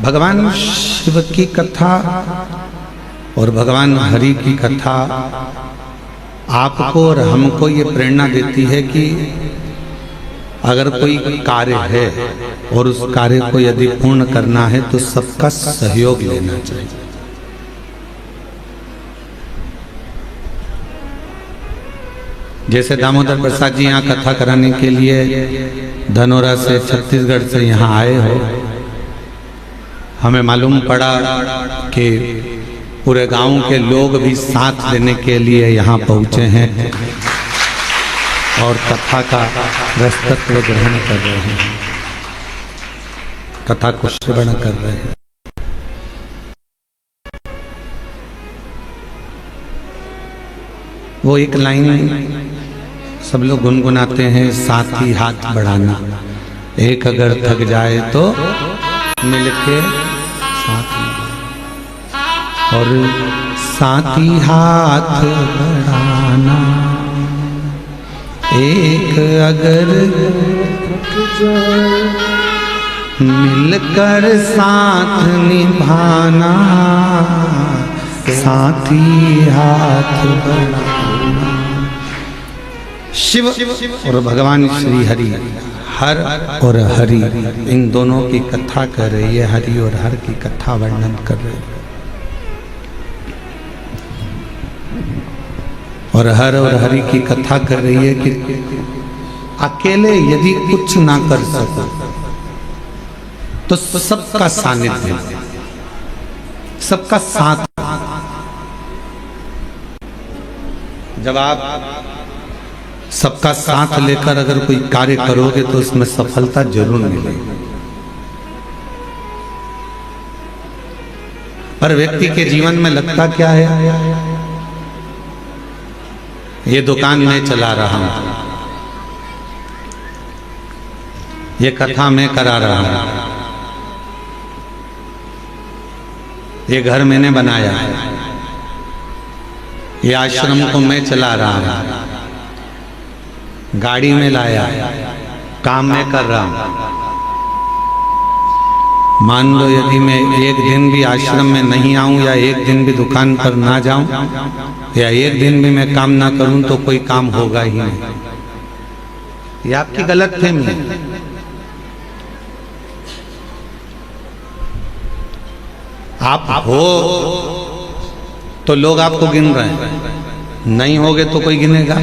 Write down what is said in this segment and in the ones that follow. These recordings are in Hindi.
भगवान शिव की कथा और भगवान हरि की कथा आपको और हमको ये प्रेरणा देती है कि अगर कोई कार्य है और उस कार्य को यदि पूर्ण करना है तो सबका सहयोग लेना चाहिए। जैसे दामोदर प्रसाद जी यहाँ कथा कराने के लिए धनोरा से छत्तीसगढ़ से यहाँ आए हो, हमें मालूम पड़ा कि पूरे गांव के लोग भी साथ लेने के लिए यहाँ पहुँचे हैं और कथा का रसतत्व ग्रहण कर रहे हैं, कथा को श्रवण कर रहे हैं। वो एक लाइन सब लोग गुनगुनाते हैं, साथ ही हाथ बढ़ाना, एक अगर थक जाए तो मिलके साथ में, और साथ ही हाथ बढ़ाना, एक अगर मिलकर साथ निभाना, साथ ही हाथ बढ़ाना। शिव और भगवान श्री हरि, हर और हरि, इन दोनों की कथा कर रही है, हरि और हर की कथा वर्णन कर रही है। और हर और हरि की कथा कर रही है कि अकेले यदि कुछ ना कर सको तो सबका सानिध्य, सबका साथ। जब आप सबका साथ लेकर अगर कोई कार्य करोगे तो उसमें सफलता जरूर मिलेगी। पर व्यक्ति के जीवन में लगता क्या है, ये दुकान मैं चला रहा हूं, ये कथा मैं करा रहा हूं, ये घर मैंने बनाया है, ये आश्रम को मैं चला रहा हूं, गाड़ी में लाया, काम मैं कर रहा हूं। मान लो यदि मैं एक दिन भी आश्रम में नहीं आऊं या एक दिन भी दुकान पर ना जाऊं या एक दिन भी मैं काम ना करूं तो कोई काम होगा ही नहीं। ये आपकी गलतफहमी है। आप हो तो लोग आपको गिन रहे हैं, नहीं होगे तो कोई गिनेगा।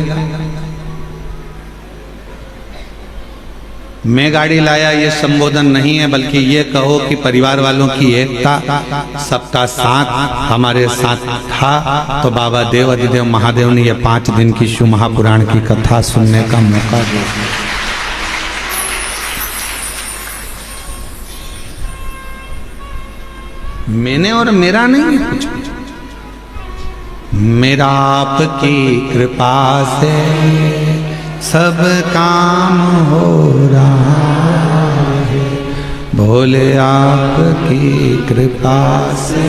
मैं गाड़ी लाया ये संबोधन नहीं है, बल्कि ये कहो कि परिवार वालों की एकता, सबका साथ हमारे साथ था, तो बाबा देव अधिदेव महादेव ने ये 5 दिन की शिव महापुराण की कथा सुनने का मौका दिया। मैंने और मेरा नहीं है कुछ, मेरा आपकी कृपा से सब काम हो रहा है, भोले आपकी कृपा से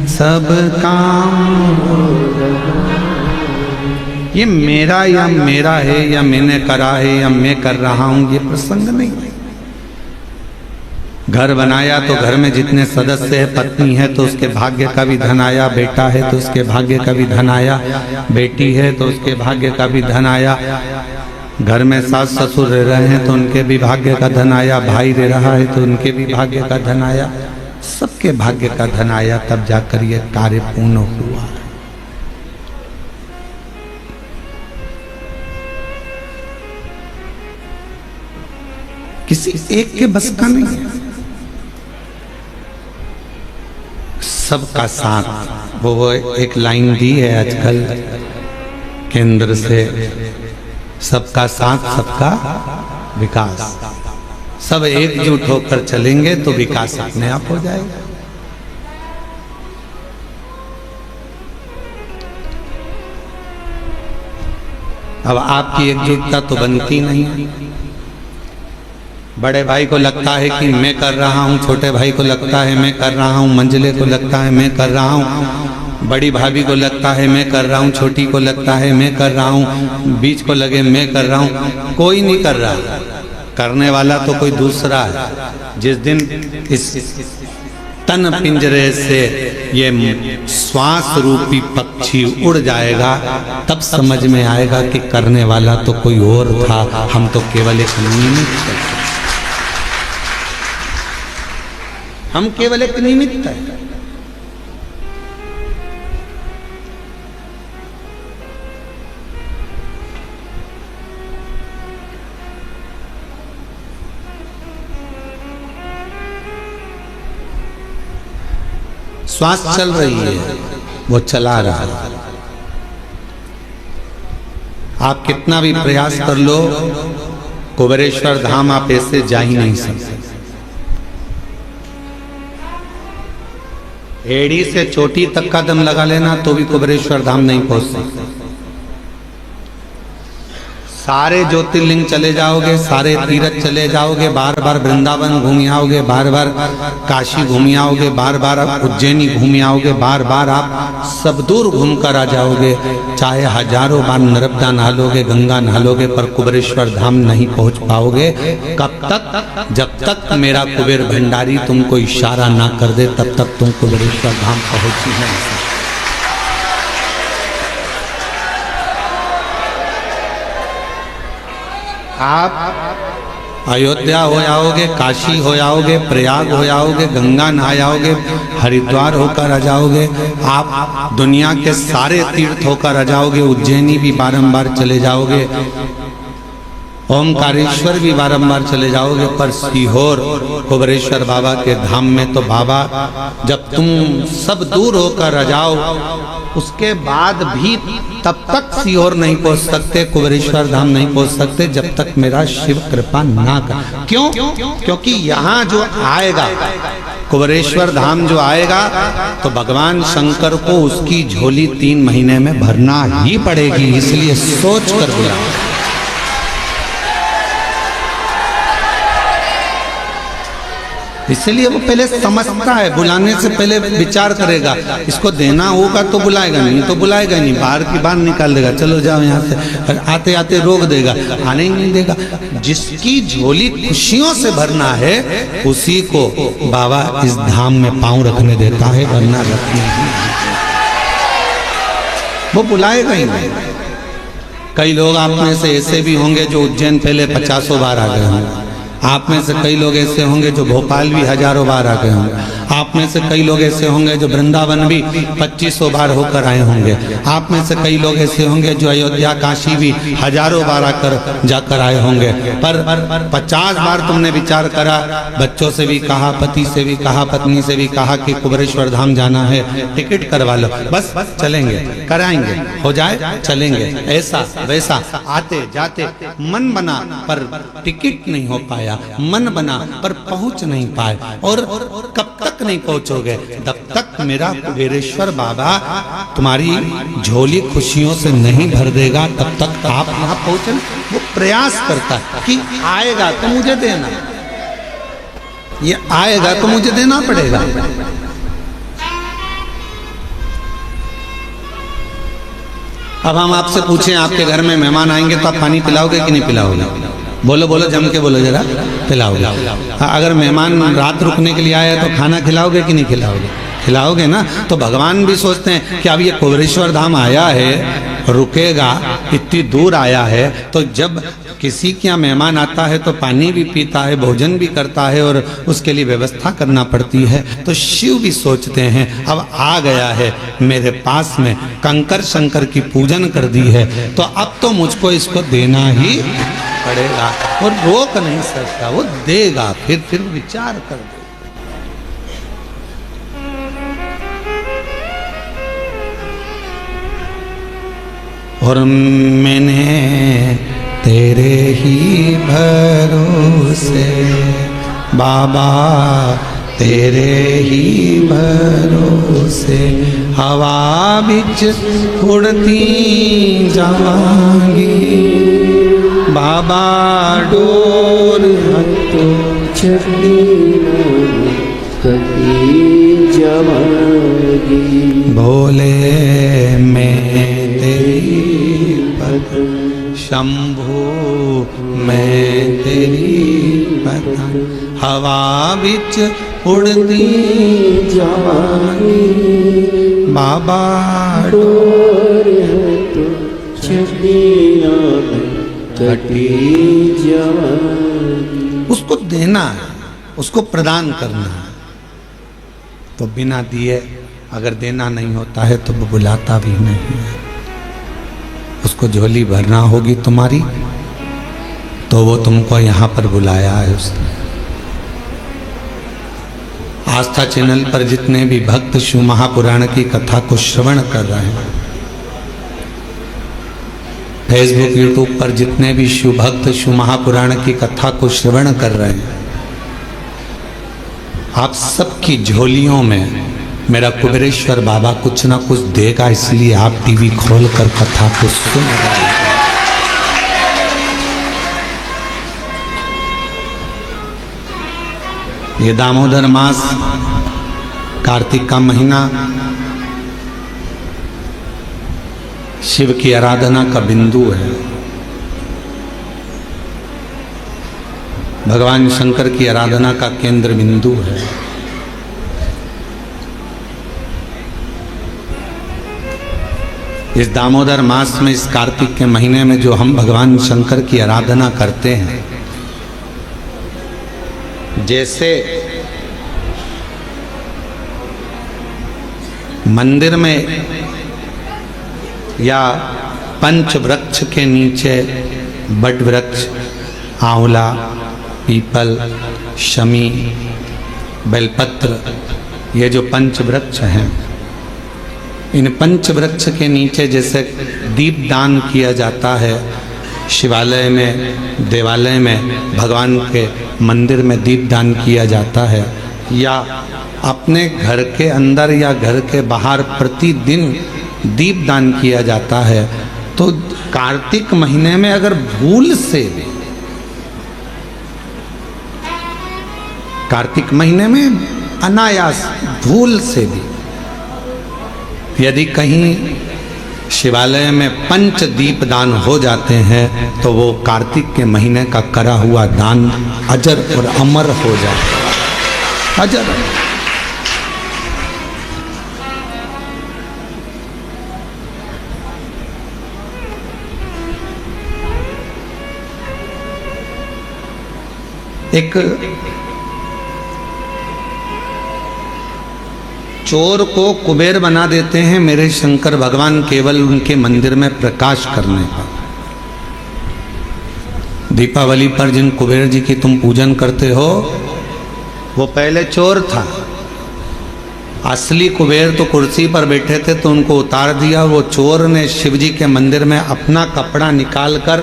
सब काम हो रहा है। ये मेरा या मेरा है या मैंने करा है या मैं कर रहा हूं, ये प्रसंग नहीं है। घर बनाया तो घर में जितने सदस्य है, पत्नी है तो उसके भाग्य का भी धन आया, बेटा है तो उसके भाग्य का भी धन आया, बेटी है तो उसके भाग्य का भी धन आया, घर में सास ससुर रह रहे हैं तो उनके भी भाग्य का धन आया, भाई रह रहा है तो उनके भी भाग्य का धन आया, सबके भाग्य का धन आया, तब जाकर ये कार्य पूर्ण हुआ। किसी एक के बस का नहीं है, सबका साथ। वो एक लाइन दी है आजकल केंद्र से, सबका साथ सबका विकास। सब एकजुट होकर चलेंगे तो विकास अपने आप हो जाएगा। अब आपकी एकजुटता तो बनती नहीं। बड़े भाई को लगता है कि मैं कर रहा हूँ, छोटे भाई को लगता है मैं कर रहा हूँ, मंझले को लगता है मैं कर रहा हूँ, बड़ी भाभी को लगता है मैं कर रहा हूँ, छोटी को लगता है मैं कर रहा हूँ, बीच को लगे मैं कर रहा हूँ। कोई नहीं कर रहा, करने वाला तो कोई दूसरा है। जिस दिन तन पिंजरे से ये श्वास रूपी पक्षी उड़ जाएगा, तब समझ में आएगा कि करने वाला तो कोई और था, हम तो केवल एक निमित्त थे। हम केवल एक निमित्त है। श्वास चल रही है, वो चला रहा है। आप कितना भी प्रयास कर लो, कुबेरेश्वर धाम आप ऐसे जा ही नहीं सकते। एड़ी से चोटी तक का दम लगा लेना तो भी कुबेरेश्वर धाम नहीं पहुंच सकते। सारे ज्योतिर्लिंग चले जाओगे, सारे तीर्थ चले जाओगे, बार बार वृंदावन घूम आओगे, बार बार काशी घूम आओगे, बार बार आप उज्जैनी घूम आओगे, बार बार आप सब दूर घूम कर आ जाओगे, चाहे हजारों बार नर्मदा नहालोगे, गंगा नहालोगे, पर कुबेरेश्वर धाम नहीं पहुंच पाओगे। कब तक? जब तक मेरा कुबेर भंडारी तुमको इशारा ना कर दे, तब तक तुम कुबेरेश्वर धाम पहुंच ही नहीं सकते। आप अयोध्या हो आओगे, काशी हो आओगे, प्रयाग हो आओगे, गंगा नहा आओगे, हरिद्वार होकर आ जाओगे, आप दुनिया के सारे तीर्थ होकर आ जाओगे, उज्जैनी भी बारंबार चले जाओगे, ओमकारेश्वर भी बारंबार चले जाओगे, पर सीहोर कुबेरेश्वर बाबा के धाम में तो बाबा जब तुम सब दूर होकर आ जाओ, उसके बाद भी तब तक सीहोर नहीं पहुंच सकते, कुबेरेश्वर धाम नहीं पहुंच सकते, जब तक मेरा शिव कृपा ना कर। क्यों? क्योंकि यहाँ जो आएगा, कुबेरेश्वर धाम जो आएगा, तो भगवान शंकर को उसकी झोली 3 महीने में भरना ही पड़ेगी। इसलिए सोच कर बुला, इसलिए वो पहले समझता है, बुलाने से पहले विचार करेगा, इसको देना होगा तो बुलाएगा, नहीं तो बुलाएगा नहीं, बाहर की बाहर निकाल देगा, चलो जाओ यहाँ से, आते आते रोक देगा, आने ही नहीं देगा। जिसकी झोली खुशियों से भरना है, उसी को बाबा इस धाम में पांव रखने देता है, वरना रखने नहीं, वो बुलाएगा ही नहीं। कई लोग आप में से ऐसे भी होंगे जो उज्जैन पहले 50 बार आ गए होंगे, आप में से कई लोग ऐसे होंगे जो भोपाल भी हजारों बार आ गए होंगे, आप में से कई लोग ऐसे होंगे जो वृंदावन भी 2500 बार होकर आए होंगे, आप में से कई लोग ऐसे होंगे जो अयोध्या काशी भी हजारों बार आकर जाकर आए होंगे, पर 50 बार तुमने विचार करा, बच्चों से भी कहा, पति से भी कहा, पत्नी से भी कहा कि कुबेरेश्वर धाम जाना है, टिकट करवा लो, बस चलेंगे, कराएंगे, हो जाए चलेंगे, ऐसा वैसा, आते जाते मन बना पर टिकट नहीं हो पाया, मन बना पर पहुंच नहीं पाए। और कब तक नहीं पहुंचोगे? तब तक मेरा कुबेरेश्वर बाबा तुम्हारी झोली खुशियों से नहीं भर देगा, तब तक आप वहां पहुंचे। वो प्रयास करता है कि आएगा तो मुझे देना, ये आएगा तो मुझे देना पड़ेगा। अब हम आपसे पूछें, आपके घर में मेहमान आएंगे तो आप पानी पिलाओगे कि नहीं पिलाओगे? बोलो बोलो, जम के बोलो जरा, खिलाओगे। अगर मेहमान रात रुकने के लिए आया तो खाना खिलाओगे कि नहीं खिलाओगे? खिलाओगे ना। तो भगवान भी सोचते हैं कि अब ये कुबेरेश्वर धाम आया है, रुकेगा, इतनी दूर आया है, तो जब किसी के यहाँ मेहमान आता है तो पानी भी पीता है, भोजन भी करता है और उसके लिए व्यवस्था करना पड़ती है। तो शिव भी सोचते हैं अब आ गया है मेरे पास में, कंकर शंकर की पूजन कर दी है, तो अब तो मुझको इसको देना ही पड़ेगा, और रोक नहीं सकता, वो देगा, फिर विचार कर दे। और मैंने तेरे ही भरोसे बाबा, तेरे ही भरोसे हवा बिच उड़ती जावांगी, बाबा डोर तो चढ़ी कभी जावांगी, भोले मैं तेरी पत्नी, शंभू मैं तेरी पत्नी, हवा बिच उड़ती जवानी बाबा डोर है तो चढ़िया में कटी जवानी। उसको देना है, उसको प्रदान करना है। तो बिना दिए अगर देना नहीं होता है तो वो बुलाता भी नहीं है। उसको झोली भरना होगी तुम्हारी तो वो तुमको यहाँ पर बुलाया है उसने। आस्था चैनल पर जितने भी भक्त शिव महापुराण की कथा को श्रवण कर रहे हैं, फेसबुक यूट्यूब पर जितने भी शिव भक्त शिव महापुराण की कथा को श्रवण कर रहे हैं, आप सबकी झोलियों में मेरा कुबेरेश्वर बाबा कुछ ना कुछ देगा, इसलिए आप टीवी खोलकर कथा को सुन रहे हैं। ये दामोदर मास, कार्तिक का महीना शिव की आराधना का बिंदु है। भगवान शंकर की आराधना का केंद्र बिंदु है। इस दामोदर मास में, इस कार्तिक के महीने में जो हम भगवान शंकर की आराधना करते हैं, जैसे मंदिर में या पंच वृक्ष के नीचे बट वृक्ष, आंवला, पीपल, शमी, बेलपत्र, ये जो पंच वृक्ष हैं, इन पंच वृक्ष के नीचे जैसे दीप दान किया जाता है, शिवालय में, देवालय में, भगवान के मंदिर में दीप दान किया जाता है, या अपने घर के अंदर या घर के बाहर प्रतिदिन दीप दान किया जाता है, तो कार्तिक महीने में अगर भूल से भी, कार्तिक महीने में अनायास भूल से भी यदि कहीं शिवालय में पंच दीप दान हो जाते हैं तो वो कार्तिक के महीने का करा हुआ दान अजर और अमर हो जाता है। अजर। एक चोर को कुबेर बना देते हैं मेरे शंकर भगवान केवल उनके मंदिर में प्रकाश करने पर। दीपावली पर जिन कुबेर जी की तुम पूजन करते हो वो पहले चोर था। असली कुबेर तो कुर्सी पर बैठे थे तो उनको उतार दिया। वो चोर ने शिव जी के मंदिर में अपना कपड़ा निकालकर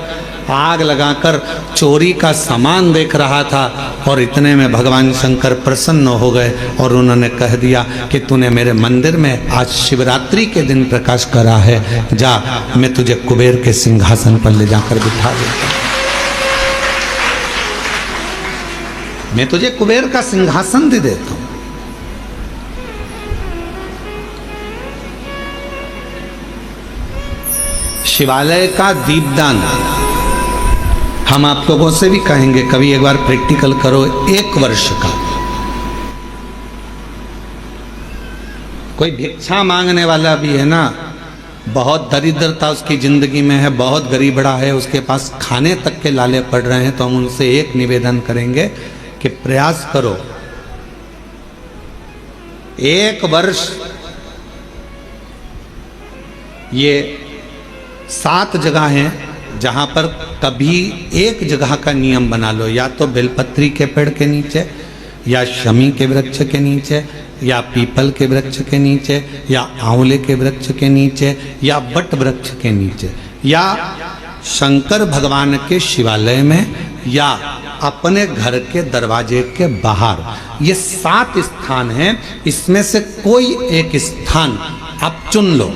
आग लगाकर चोरी का सामान देख रहा था, और इतने में भगवान शंकर प्रसन्न हो गए और उन्होंने कह दिया कि तूने मेरे मंदिर में आज शिवरात्रि के दिन प्रकाश करा है, जा मैं तुझे कुबेर के सिंहासन पर ले जाकर बिठा देता हूं। मैं तुझे कुबेर का सिंहासन दे देता हूं। शिवालय का दीपदान हम आप लोगों से भी कहेंगे, कभी एक बार प्रैक्टिकल करो। 1 वर्ष का कोई भिक्षा मांगने वाला भी है ना, बहुत दरिद्रता उसकी जिंदगी में है, बहुत गरीबड़ा है, उसके पास खाने तक के लाले पड़ रहे हैं, तो हम उनसे एक निवेदन करेंगे कि प्रयास करो 1 वर्ष ये 7 जगह हैं जहाँ पर कभी एक जगह का नियम बना लो, या तो बेलपत्री के पेड़ के नीचे, या शमी के वृक्ष के नीचे, या पीपल के वृक्ष के नीचे, या आंवले के वृक्ष के नीचे, या बट वृक्ष के नीचे, या शंकर भगवान के शिवालय में, या अपने घर के दरवाजे के बाहर। ये 7 स्थान हैं, इसमें से कोई एक स्थान आप चुन लो।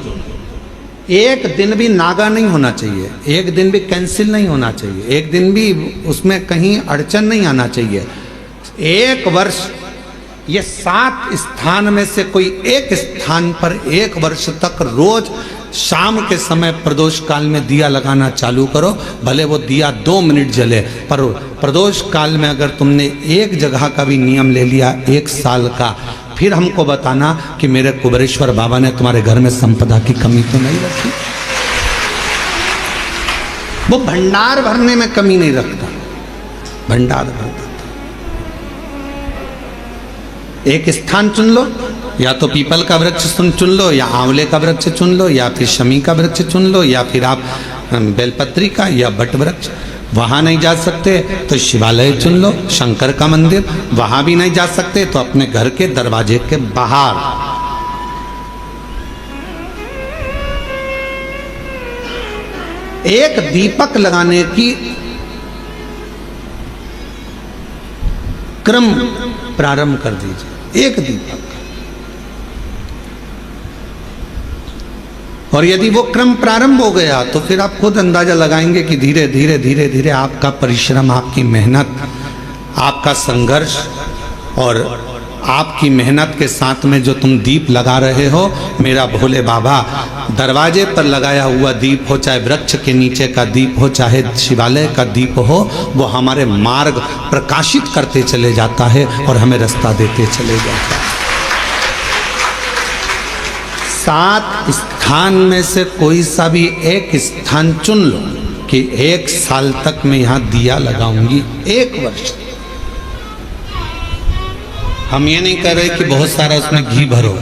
एक दिन भी नागा नहीं होना चाहिए, एक दिन भी कैंसिल नहीं होना चाहिए, एक दिन भी उसमें कहीं अड़चन नहीं आना चाहिए। 1 वर्ष ये 7 स्थान में से कोई एक स्थान पर 1 वर्ष तक रोज शाम के समय प्रदोष काल में दिया लगाना चालू करो, भले वो दिया 2 मिनट जले, पर प्रदोष काल में अगर तुमने एक जगह का भी नियम ले लिया 1 साल का, फिर हमको बताना कि मेरे कुबेरेश्वर बाबा ने तुम्हारे घर में संपदा की कमी तो नहीं रखी। वो भंडार भरने में कमी नहीं रखता, भंडार भरता। एक स्थान चुन लो, या तो पीपल का वृक्ष चुन लो, या आंवले का वृक्ष चुन लो, या फिर शमी का वृक्ष चुन लो, या फिर आप बेलपत्री का या बट वृक्ष। वहां नहीं जा सकते तो शिवालय चुन लो, शंकर का मंदिर। वहां भी नहीं जा सकते तो अपने घर के दरवाजे के बाहर। एक दीपक लगाने की क्रम प्रारंभ कर दीजिए, एक दीपक। और यदि वो क्रम प्रारंभ हो गया तो फिर आप खुद अंदाजा लगाएंगे कि धीरे धीरे धीरे धीरे आपका परिश्रम, आपकी मेहनत, आपका संघर्ष और आपकी मेहनत के साथ में जो तुम दीप लगा रहे हो, मेरा भोले बाबा दरवाजे पर लगाया हुआ दीप हो, चाहे वृक्ष के नीचे का दीप हो, चाहे शिवालय का दीप हो, वो हमारे मार्ग प्रकाशित करते चले जाता है और हमें रास्ता देते चले जाता है। 7 स्थान में से कोई सा भी एक स्थान चुन लो कि 1 साल तक मैं यहाँ दिया लगाऊंगी, 1 वर्ष। हम ये नहीं कह रहे कि बहुत सारा उसमें घी भरो,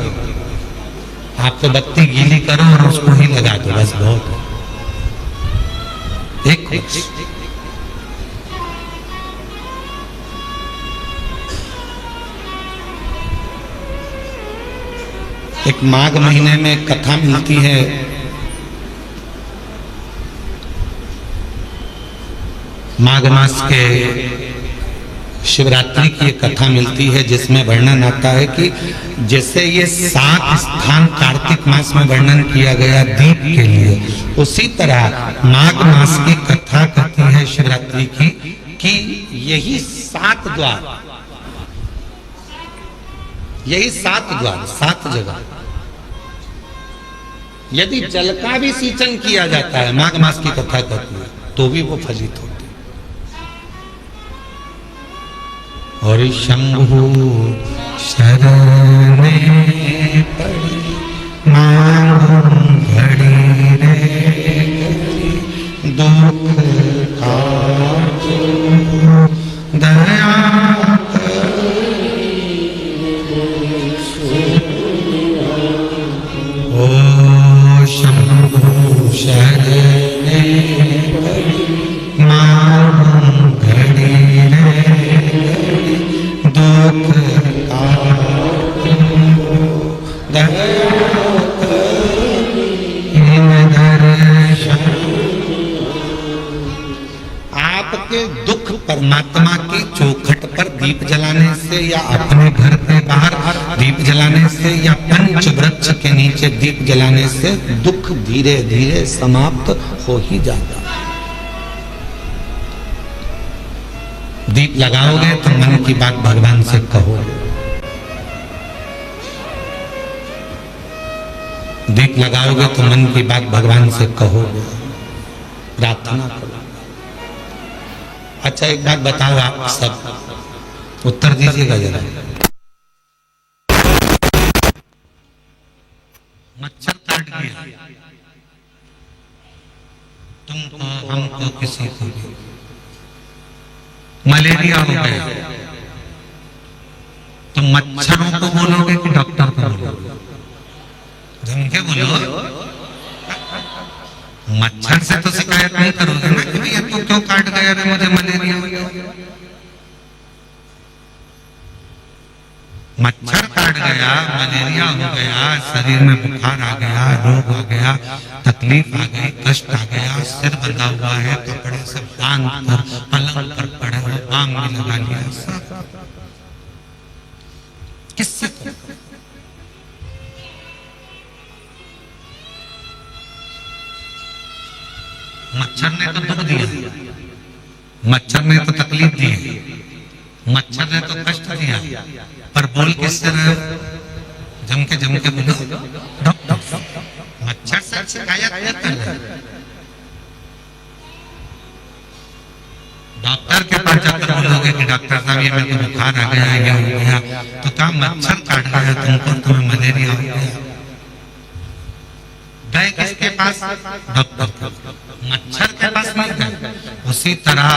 आप तो बत्ती गीली करो और उसको ही लगा दो, बस बहुत है। 1 वर्ष। एक माघ महीने में कथा मिलती है, माघ मास के शिवरात्रि की एक कथा मिलती है जिसमें वर्णन आता है कि जैसे ये 7 स्थान कार्तिक मास में वर्णन किया गया दीप के लिए, उसी तरह माघ मास की कथा कहती है शिवरात्रि की कि यही 7 द्वार, यही 7 द्वार, 7 जगह यदि जल का भी सिंचन किया जाता है, माघ मास की कथा कहती है, तो भी वो फलित होती है। और शंभु शरण पड़ी मांगू घड़ी रे, दुख काटो दया ओ शंभु शरण पड़ी मांगू घड़ी रे, आपके दुख परमात्मा की चौखट पर दीप जलाने से या अपने घर के बाहर दीप जलाने से या पंच वृक्ष के नीचे दीप जलाने से दुख धीरे धीरे समाप्त हो ही जाता है। दीप लगाओगे तो मन की बात भगवान से कहोगे, दीप लगाओगे तो मन की बात भगवान से कहोगे, प्रार्थना करो। अच्छा एक बात बताओ, आप सब उत्तर दीजिएगा जरा। मच्छर काट गया तुमको, हमको, किसी को भी मलेरिया हो गया, तो मच्छरों को बोलोगे कि डॉक्टर को बोलोगे? जमके बोलो। मच्छर से तो शिकायत नहीं करोगे ना कि ये तो क्यों काट गया रे, मुझे मलेरिया हो गया। मच्छर काट गया, मलेरिया हो गया, शरीर में बुखार आ गया, रोग आ गया, तकलीफ आ गई, कष्ट आ गया, सिर बंधा हुआ है, कपड़े से बांध कर पलंग पर पड़े हो, बाम भी लगा लिया, सब किससे? मच्छर ने तो दुख दिया, मच्छर ने तो तकलीफ दी, मच्छर ने तो कष्ट दिया, पर बोल किससे रहे? जम के बोलो डॉक्टर। मच्छर से शिकायत नहीं कर रहे, डॉक्टर के पास जाकर बोलोगे कि डॉक्टर साहब ये मेरे को बुखार आ गया, ये हो गया, तो क्या मच्छर काट रहा है तुमको, तुम्हें मलेरिया हो गया। गए किसके पास? डॉक्टर के, मच्छर के पास नहीं गए। उसी तरह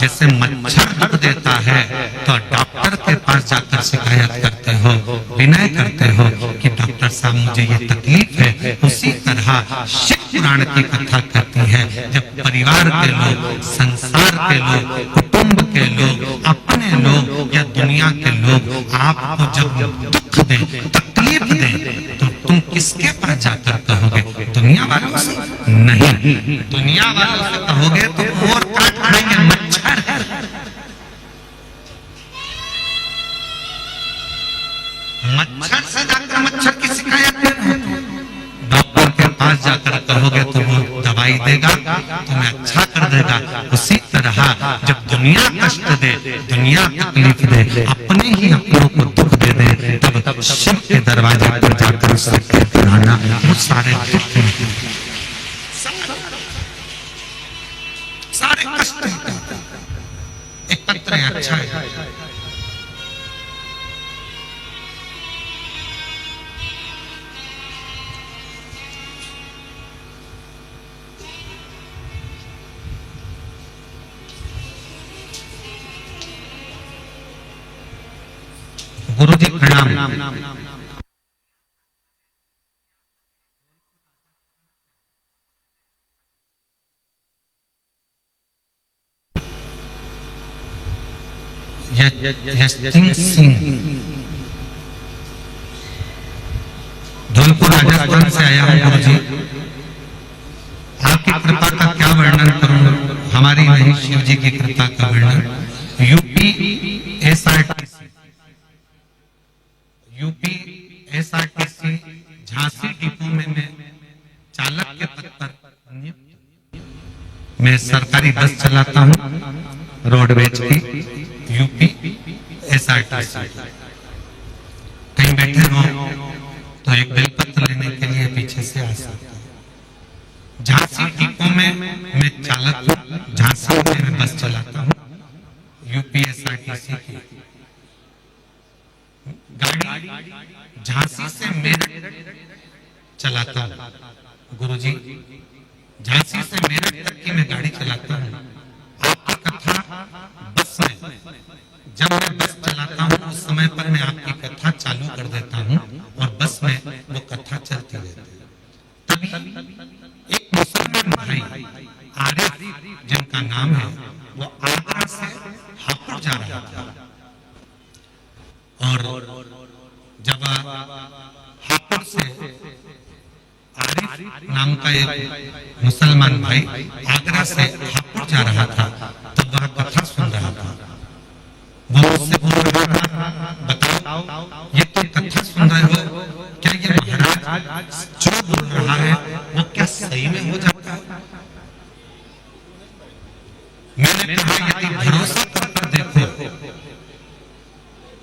जैसे मच्छर दुख देता है तो डॉक्टर के पास जाकर शिकायत करते हो, विनय करते हो कि डॉक्टर साहब मुझे ये तकलीफ है, उसी तरह शिव पुराण की कथा कहती है जब परिवार के लोग, संसार के लोग, कुटुंब के लोग, अपने लोग या दुनिया के लोग आपको जब दुख दें, तकलीफ दें, तो तुम किसके पास जाकर कहोगे? दुनिया वालों से नहीं, दुनिया वालों से कहोगे तो और काट खाएंगे मच्छर। मच्छर से जाकर मच्छर की शिकायत करो, डॉक्टर के पास जाकर कहोगे तो वो दवाई देगा, तुम्हें अच्छा कर देगा। उसी तरह जब दुनिया कष्ट दे, दुनिया तकलीफ दे, अपने ही अपनों को दुख दे दे, तब शिव के दरवाजे पर जाकर उससे कहते रहना वो सारे दुख, सारे कष्ट एक पत्र है, अच्छा है। गुरु जी प्रणाम। सिंह धौलपुर राजस्थान से आया हूँ। गुरु जी आपकी कृपा का क्या वर्णन करूं, हमारी नहीं शिव जी की कृपा का वर्णन। यूपी एसआरटीसी झांसी डिपो में मैं चालक के पद पर नियुक्त, मैं सरकारी बस चलाता हूँ रोडवेज की, यूपी एसआरटीसी। कहीं बैठे हो तो एक बेलपत्र लेने के लिए पीछे से आ सकते हैं। झांसी डिपो में मैं चालक हूँ, झांसी में मैं बस चलाता हूँ यूपी एसआरटीसी की। गाड़ी झांसी से मेरठ चलाता हूँ गुरुजी, झांसी से मेरठ तक की मैं गाड़ी चलाता हूँ। आपकी कथा बस में, जब मैं बस चलाता हूँ उस समय पर मैं आपकी कथा चालू कर देता हूँ और बस में वो कथा चलती रहती है। तभी एक मुसलमान भाई आरिफ जिनका नाम है, वो आगरा से हापुड़ जा रहा था और जब हापुड़ से आरिफ नाम का एक मुसलमान भाई आगरा से हापुड़ जा रहा था, तब वह कथा सुन रहा था। वो मुझसे बोल रहा था, बताओ ये तो कथा सुन रहे हो, क्या ये महाराज जो बोल रहा है वो क्या सही में हो जाता है? मैंने कहा यदि भरोसा कर देखो,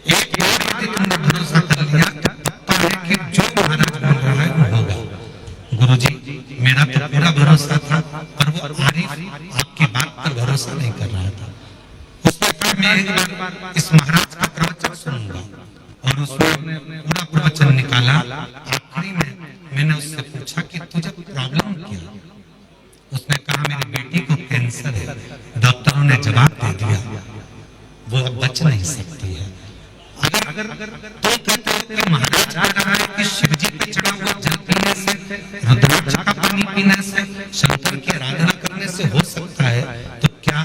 एक बार यदि तुमने भरोसा कर लिया तो है कि जो महाराज बोल रहा है वो होगा। गुरुजी मेरा तो पूरा भरोसा था, पर वो आरिफ आपकी बात पर भरोसा नहीं कर रहा था। उसने कहा मैं एक बार इस महाराज का प्रवचन सुनूंगा, और उसने पूरा प्रवचन निकाला। आखिरी में मैंने उससे पूछा कि तुझे प्रॉब्लम क्या? उसने कहा मेरी बेटी को कैंसर है। डॉक्टरों ने जवाब दे दिया वो अब बच नहीं सकती है। अगर तुम कहते हो कि महाराज कह रहा है कि शिव जी पे चढ़ा हुआ जल पीने से, रुद्राक्ष का पानी पीने से, शंकर की आराधना करने से हो सकता है, तो क्या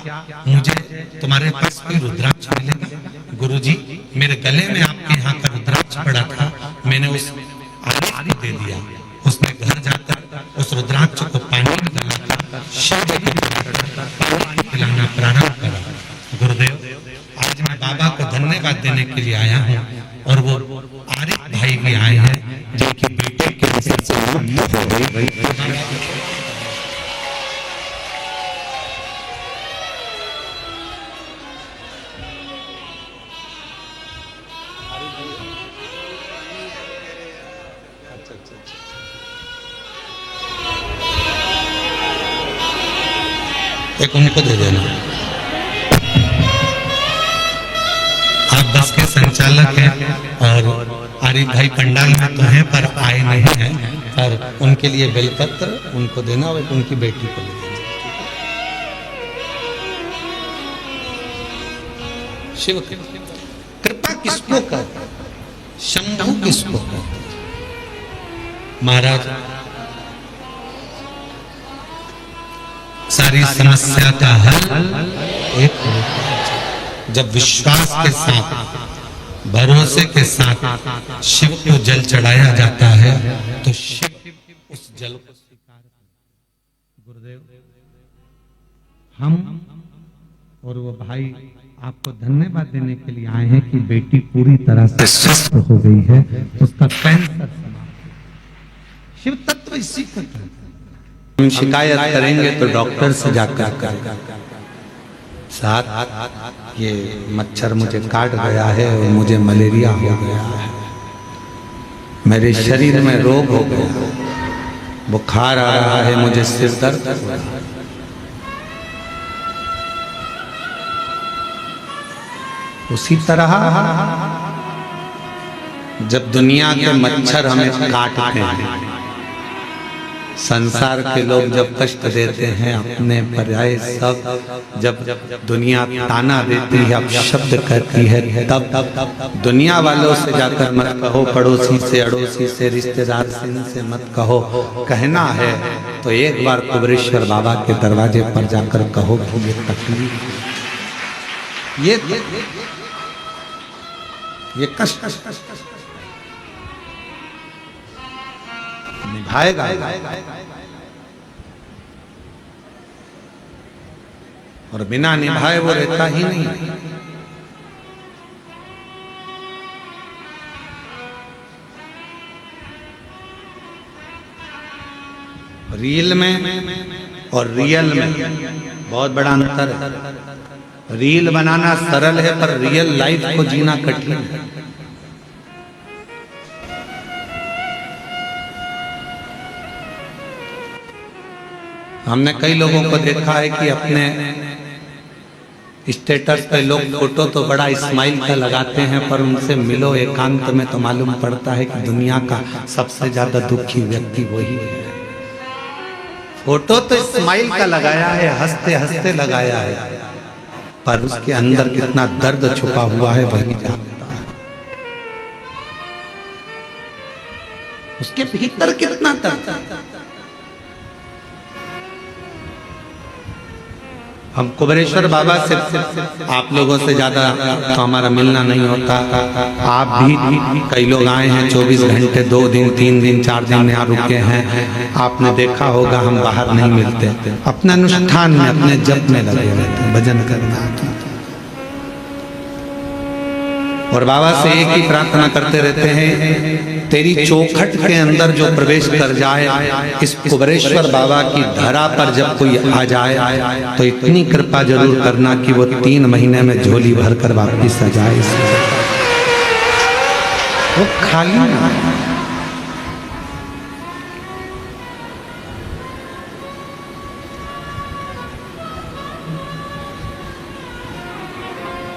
मुझे तुम्हारे पास कोई रुद्राक्ष मिलेगा? गुरुजी मेरे गले में आपके यहाँ का रुद्राक्ष पड़ा था, मैंने उस आरिफ को दे दिया। उसने घर जाकर उस रुद्राक्ष को पानी में डाला, शिव जी को पानी पिलाना प्रारंभ करा। गुरुदेव आज मैं बाबा को धन्यवाद देने के लिए आया हूँ, और वो आरिफ भाई भी आए हैं जिनकी बेटे के कैंसर से मृत्यु हो गई। एक उनको दे देना। आप बस के संचालक हैं और आरिफ भाई पंडाल में तो हैं पर आए नहीं हैं, पर उनके लिए बेलपत्र उनको देना और उनकी बेटी को देना। शिव कृपा किसको कर, शंभु किसको कर। महाराज सारी समस्या का हल एक जब विश्वास के साथ, भरोसे के साथ शिव को जल चढ़ाया जाता है तो शिव उस जल को स्वीकार करते। गुरुदेव, हम और वो भाई आपको धन्यवाद देने के लिए आए हैं कि बेटी पूरी तरह से स्वस्थ हो गई है, उसका कैंसर समाप्त। शिव तत्व इसी का हम शिकायत करेंगे तो डॉक्टर से जाकर साथ ये मच्छर मुझे काट गया है और मुझे मलेरिया हो गया है, मेरे शरीर में रोग हो गया, बुखार आ रहा है, मुझे सिर दर्द हो रहा है। उसी तरह जब दुनिया के मच्छर हमें काटते हैं, संसार के लोग जब कष्ट देते हैं, अपने पर्याय सब जब दुनिया ताना देती है, अब शब्द कहती है, तब दुनिया वालों से जाकर मत कहो, पड़ोसी से, अड़ोसी से, रिश्तेदार से, इनसे मत कहो। कहना है तो एक बार कुबेरेश्वर बाबा के दरवाजे पर जाकर कहो कि ये तकलीफ, ये कष्ट निभाएगा और बिना निभाए वो रहता ही नहीं। रील में और रियल में बहुत बड़ा अंतर है। रील बनाना सरल है पर रियल लाइफ को जीना कठिन है। हमने कई लोगों को देखा है कि अपने स्टेटस पे लोग फोटो तो बड़ा स्माइल का लगाते हैं, पर उनसे मिलो एकांत में तो मालूम पड़ता है कि दुनिया का सबसे ज्यादा दुखी व्यक्ति वही है। फोटो तो स्माइल का लगाया है, हंसते हंसते लगाया है, पर उसके अंदर कितना दर्द छुपा हुआ है वही जानता है। उसके भीतर कितना दर्द। हम कुबेरेश्वर बाबा से आप लोगों से ज्यादा तो हमारा मिलना नहीं होता। आप भी कई लोग आए हैं 24 घंटे, 2 दिन, 3 दिन, 4 दिन यहाँ रुके हैं। आपने देखा होगा हम बाहर नहीं मिलते, अपने अनुष्ठान में, अपने जप में लगे रहते हैं, भजन करना। और बाबा से एक ही प्रार्थना करते रहते हैं, तेरी चौखट के अंदर जो प्रवेश कर जाए, इस कुबेरेश्वर बाबा की धरा पर जब कोई आ जाए तो इतनी कृपा जरूर करना कि वो 3 महीने में झोली भरकर वापिस आ जाए। वो खाली ना,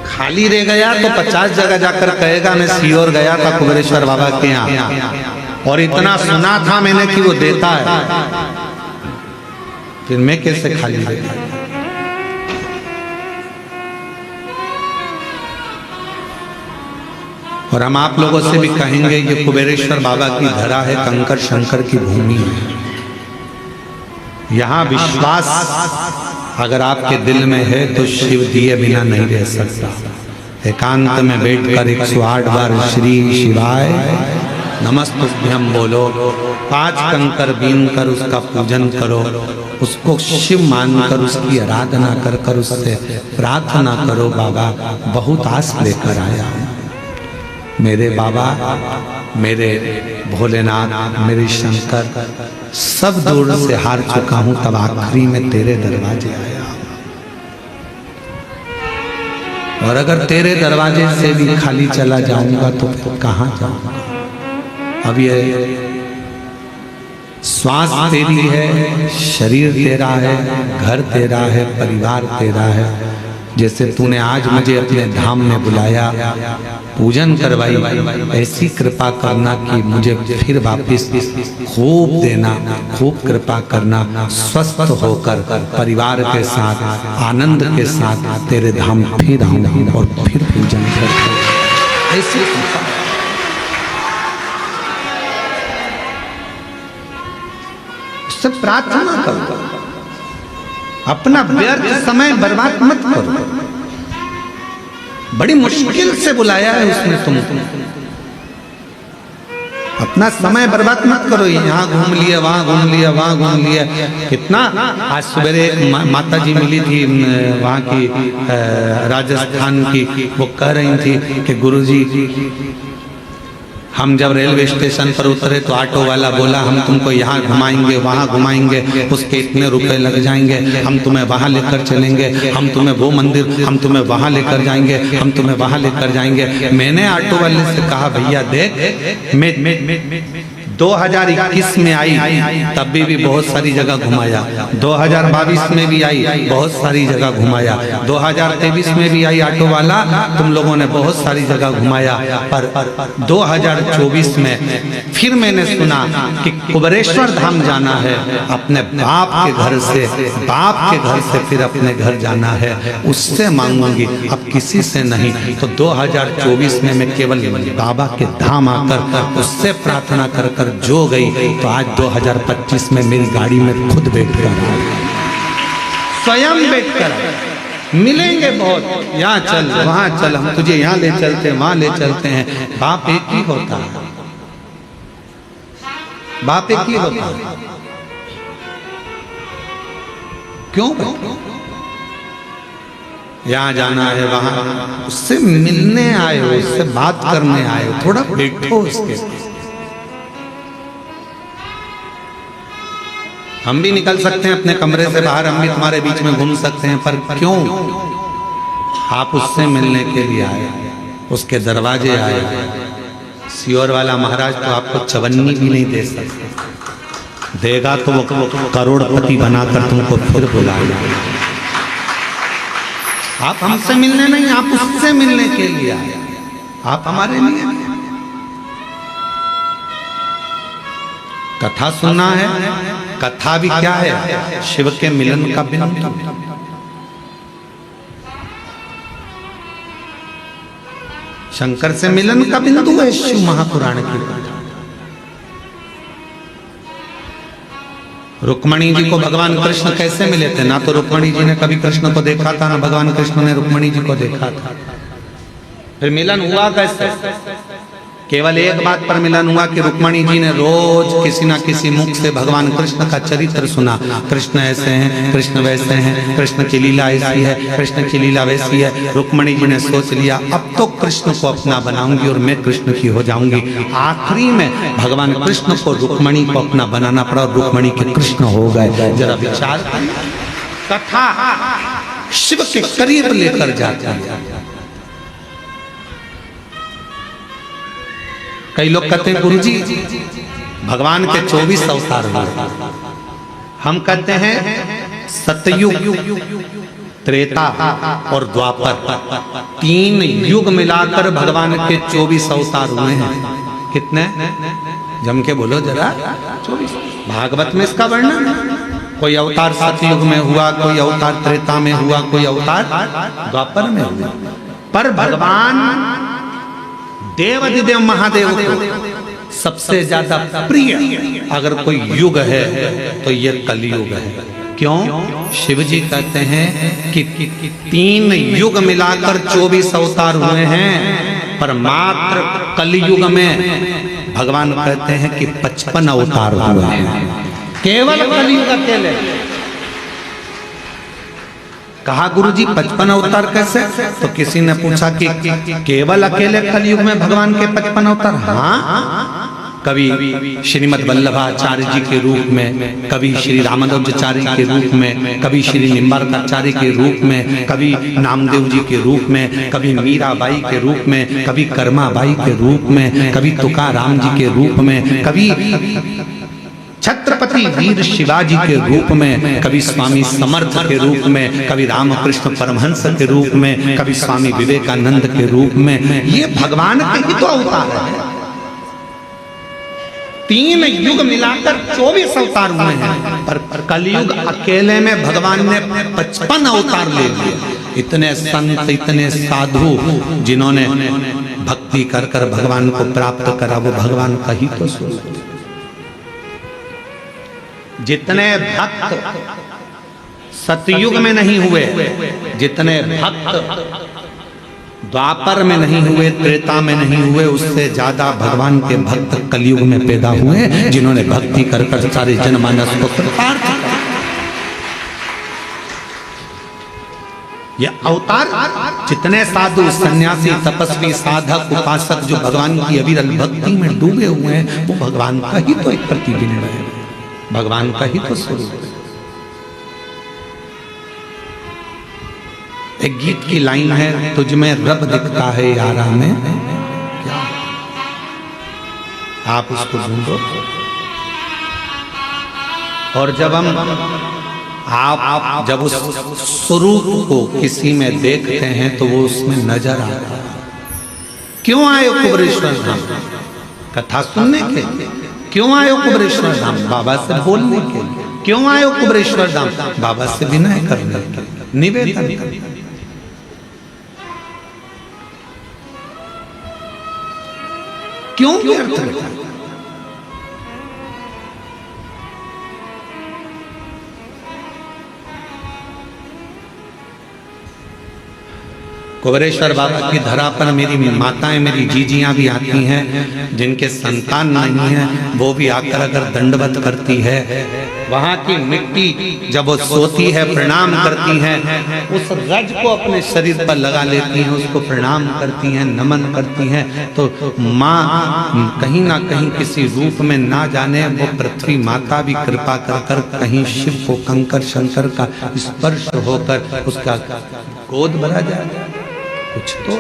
खाली रह गया तो 50 जगह जाकर कहेगा मैं सीहोर गया था कुबेरेश्वर बाबा के यहाँ और इतना सुना था मैंने कि वो देता है, फिर मैं कैसे खाली रह गया। और हम आप लोगों से भी कहेंगे ये कुबेरेश्वर बाबा की धरा है, कंकर शंकर की भूमि है। यहाँ विश्वास अगर आपके दिल में है तो शिव दिए बिना नहीं रह सकता। एकांत में बैठकर 108 बार श्री शिवाय नमस्तुभ्यं बोलो, 5 कंकर बीन कर उसका पूजन करो, उसको शिव मानकर उसकी आराधना कर कर उससे प्रार्थना करो। बाबा बहुत आस लेकर आया हूँ, मेरे बाबा, मेरे भोलेनाथ, मेरे शंकर, सब दूर से हार चुका हूं, तब आखिरी में तेरे दरवाजे आया। और अगर तेरे दरवाजे से भी खाली चला जाऊंगा तो फिर कहां जाऊंगा। अब ये श्वास तेरी है, शरीर तेरा है, घर तेरा है, परिवार तेरा है। जैसे तूने आज मुझे अपने धाम में बुलाया, पूजन करवाई, ऐसी कृपा करना कि मुझे फिर वापस खूब देना, खूब कृपा करना, स्वस्थ होकर परिवार के साथ आनंद के साथ तेरे धाम फिर आऊं और फिर पूजन कर। ऐसी उससे प्रार्थना करो, अपना व्यर्थ समय बर्बाद मत करो। बड़ी मुश्किल से बुलाया है उसने तुमको, अपना समय बर्बाद मत करो। यहाँ घूम लिया, वहाँ घूम लिया, वहाँ घूम लिया। कितना आज सवेरे एक माता जी मिली थी वहाँ की राजस्थान की, वो कह रही थी कि गुरुजी हम जब रेलवे स्टेशन पर उतरे तो ऑटो वाला बोला हम तुमको यहाँ घुमाएंगे, वहाँ घुमाएंगे, उसके इतने रुपए लग जाएंगे, हम तुम्हें वहाँ लेकर चलेंगे, हम तुम्हें वो मंदिर, हम तुम्हें वहाँ लेकर जाएंगे, हम तुम्हें वहाँ लेकर जाएंगे। मैंने ऑटो वाले से कहा भैया देख, मैं 2021 में आई तब भी बहुत सारी जगह घुमाया, 2022 में भी आई बहुत सारी जगह घुमाया, 2023 में भी आई ऑटो वाला, तुम लोगों ने बहुत सारी जगह घुमाया। पर 2024 में फिर मैंने सुना कि कुबेरेश्वर धाम जाना है, अपने बाप के घर से, बाप के घर से फिर अपने घर जाना है, उससे मांगूंगी, अब किसी से नहीं। तो 2024 में मैं केवल बाबा के धाम आकर उससे प्रार्थना कर कर जो गई, तो आज 2025 में मेरी गाड़ी में खुद बैठकर, स्वयं बैठकर मिलेंगे बहुत। यहाँ चल, वहाँ चल, हम तुझे यहाँ ले चलते हैं, वहाँ ले चलते हैं। बाप एक ही होता है, बाप एक ही होता है। क्यों? यहाँ जाना है, वहाँ उससे मिलने आए हो, उससे बात करने आए हो, थोड़ा बैठो उसके। हम भी निकल सकते हैं अपने कमरे से बाहर, हम भी तुम्हारे बीच में घूम सकते हैं, पर क्यों? आप उससे मिलने के लिए आए, उसके दरवाजे आए। सियोर वाला महाराज तो आपको चवन्नी भी नहीं दे सकते, देगा तो वो करोड़पति बनाकर तुमको फिर बुलाएगा। आप हमसे मिलने नहीं, आप उससे मिलने के लिए आए, आप हमारे लिए। कथा सुनना है, कथा भी क्या है? शिव के मिलन का बिंदु। शंकर से मिलन का बिंदु है शिव महापुराण की कथा। रुक्मणी जी को भगवान कृष्ण कैसे मिले थे? ना तो रुक्मणी जी ने कभी कृष्ण को देखा था, ना भगवान कृष्ण ने रुक्मणी जी को देखा था। फिर मिलन हुआ कैसे? केवल एक बात पर मिलन हुआ कि रुक्मणी जी ने रोज किसी ना किसी मुख से भगवान कृष्ण का चरित्र सुना। कृष्ण ऐसे हैं, कृष्ण वैसे हैं, कृष्ण की लीला ऐसी है, कृष्ण की लीला वैसी है। रुक्मणी जी ने सोच लिया अब तो कृष्ण को अपना बनाऊंगी और मैं कृष्ण की हो जाऊंगी। आखिरी में भगवान कृष्ण को रुक्मणी को अपना बनाना पड़ा और रुक्मणी के कृष्ण हो गए। जरा विचार, कथा शिव के करीब लेकर जाता है। कई लोग कहते हैं गुरुजी भगवान के 24 अवतार हुए। हम कहते हैं सतयुग, त्रेता और द्वापर, 3 युग मिलाकर भगवान के 24 अवतार हुए हैं। कितने? जम के बोलो जरा। 24। भागवत में इसका वर्णन, कोई अवतार सतयुग में हुआ, कोई अवतार त्रेता में हुआ, कोई अवतार द्वापर में हुआ। पर भगवान देवाधिदेव महादेव को सबसे ज्यादा प्रिय अगर कोई युग है तो ये कलयुग है। क्यों? शिव जी कहते हैं कि 3 युग मिलाकर 24 अवतार हुए हैं, पर मात्र कलयुग में भगवान कहते हैं कि 55 अवतार हुए हैं। केवल कलयुग अकेले। कहा गुरुजी 55 अवतार कैसे? तो किसी ने पूछा कि केवल अकेले कलयुग में भगवान के 55 अवतार? हाँ, कभी श्रीमद वल्लभाचार्य जी के रूप में, कभी श्री रामानुजाचार्य के रूप में, कभी श्री निम्बार्काचार्य के रूप में, कभी नामदेव जी के रूप में, कभी मीराबाई के रूप में, कभी कर्माबाई के रूप में, कभी तुकाराम जी के रूप में, कभी छत्रपति वीर शिवाजी के रूप में, कभी स्वामी समर्थ के रूप में, कभी रामकृष्ण परमहंस के रूप में, कभी स्वामी विवेकानंद के रूप में, ये भगवान के ही तो अवतार है। 3 युग मिलाकर 24 अवतार हुए हैं, पर कलयुग अकेले में भगवान ने 55 अवतार ले लिए। इतने संत, इतने साधु जिन्होंने भक्ति कर कर भगवान को प्राप्त करा, वो भगवान का ही तो स्वरूप। जितने भक्त सतयुग में नहीं हुए, जितने भक्त द्वापर में नहीं हुए, त्रेता में नहीं हुए, उससे ज्यादा भगवान के भक्त कलयुग में पैदा हुए, जिन्होंने भक्ति कर कर सारे जनमानस को कृतार्थ किया। यह अवतार जितने साधु, सन्यासी, तपस्वी, साधक, उपासक जो भगवान की अविरल भक्ति में डूबे हुए हैं, वो भगवान का ही तो एक प्रतिबिंब है, भगवान का ही तो स्वरूप है। एक गीत की लाइन है, तुझ में रब दिखता है यारा में, क्या आप उसको ढूंढो। और जब आप जब उस स्वरूप को किसी में देखते हैं तो वो उसमें नजर आता है। क्यों आए कुबरेश्वर धाम? कथा सुनने के। क्यों आए कुबरेश्वर धाम? बाबा से बोलने के। क्यों आए कुबरेश्वर धाम? बाबा से विनय करने के, निवेदन करने। क्यों व्यर्थ है? कुबरेश्वर बाबा की धरा पर मेरी माताएं, मेरी जीजियां भी आती हैं, जिनके संतान नहीं है, वो भी आकर अगर दंडवत करती है। वहां की मिट्टी जब वो सोती है, प्रणाम करती हैं, उस रज को अपने शरीर पर लगा लेती हैं, उसको प्रणाम करती हैं, नमन करती हैं। तो माँ कहीं ना कहीं किसी रूप में ना जाने, वो पृथ्वी माता भी कृपा कर कर कहीं शिव को कंकर शंकर का स्पर्श होकर उसका गोद भरा जाए। कुछ तो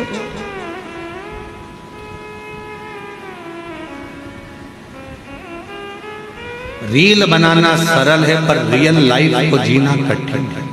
रील बनाना सरल है, पर रियल लाइफ को जीना कठिन है।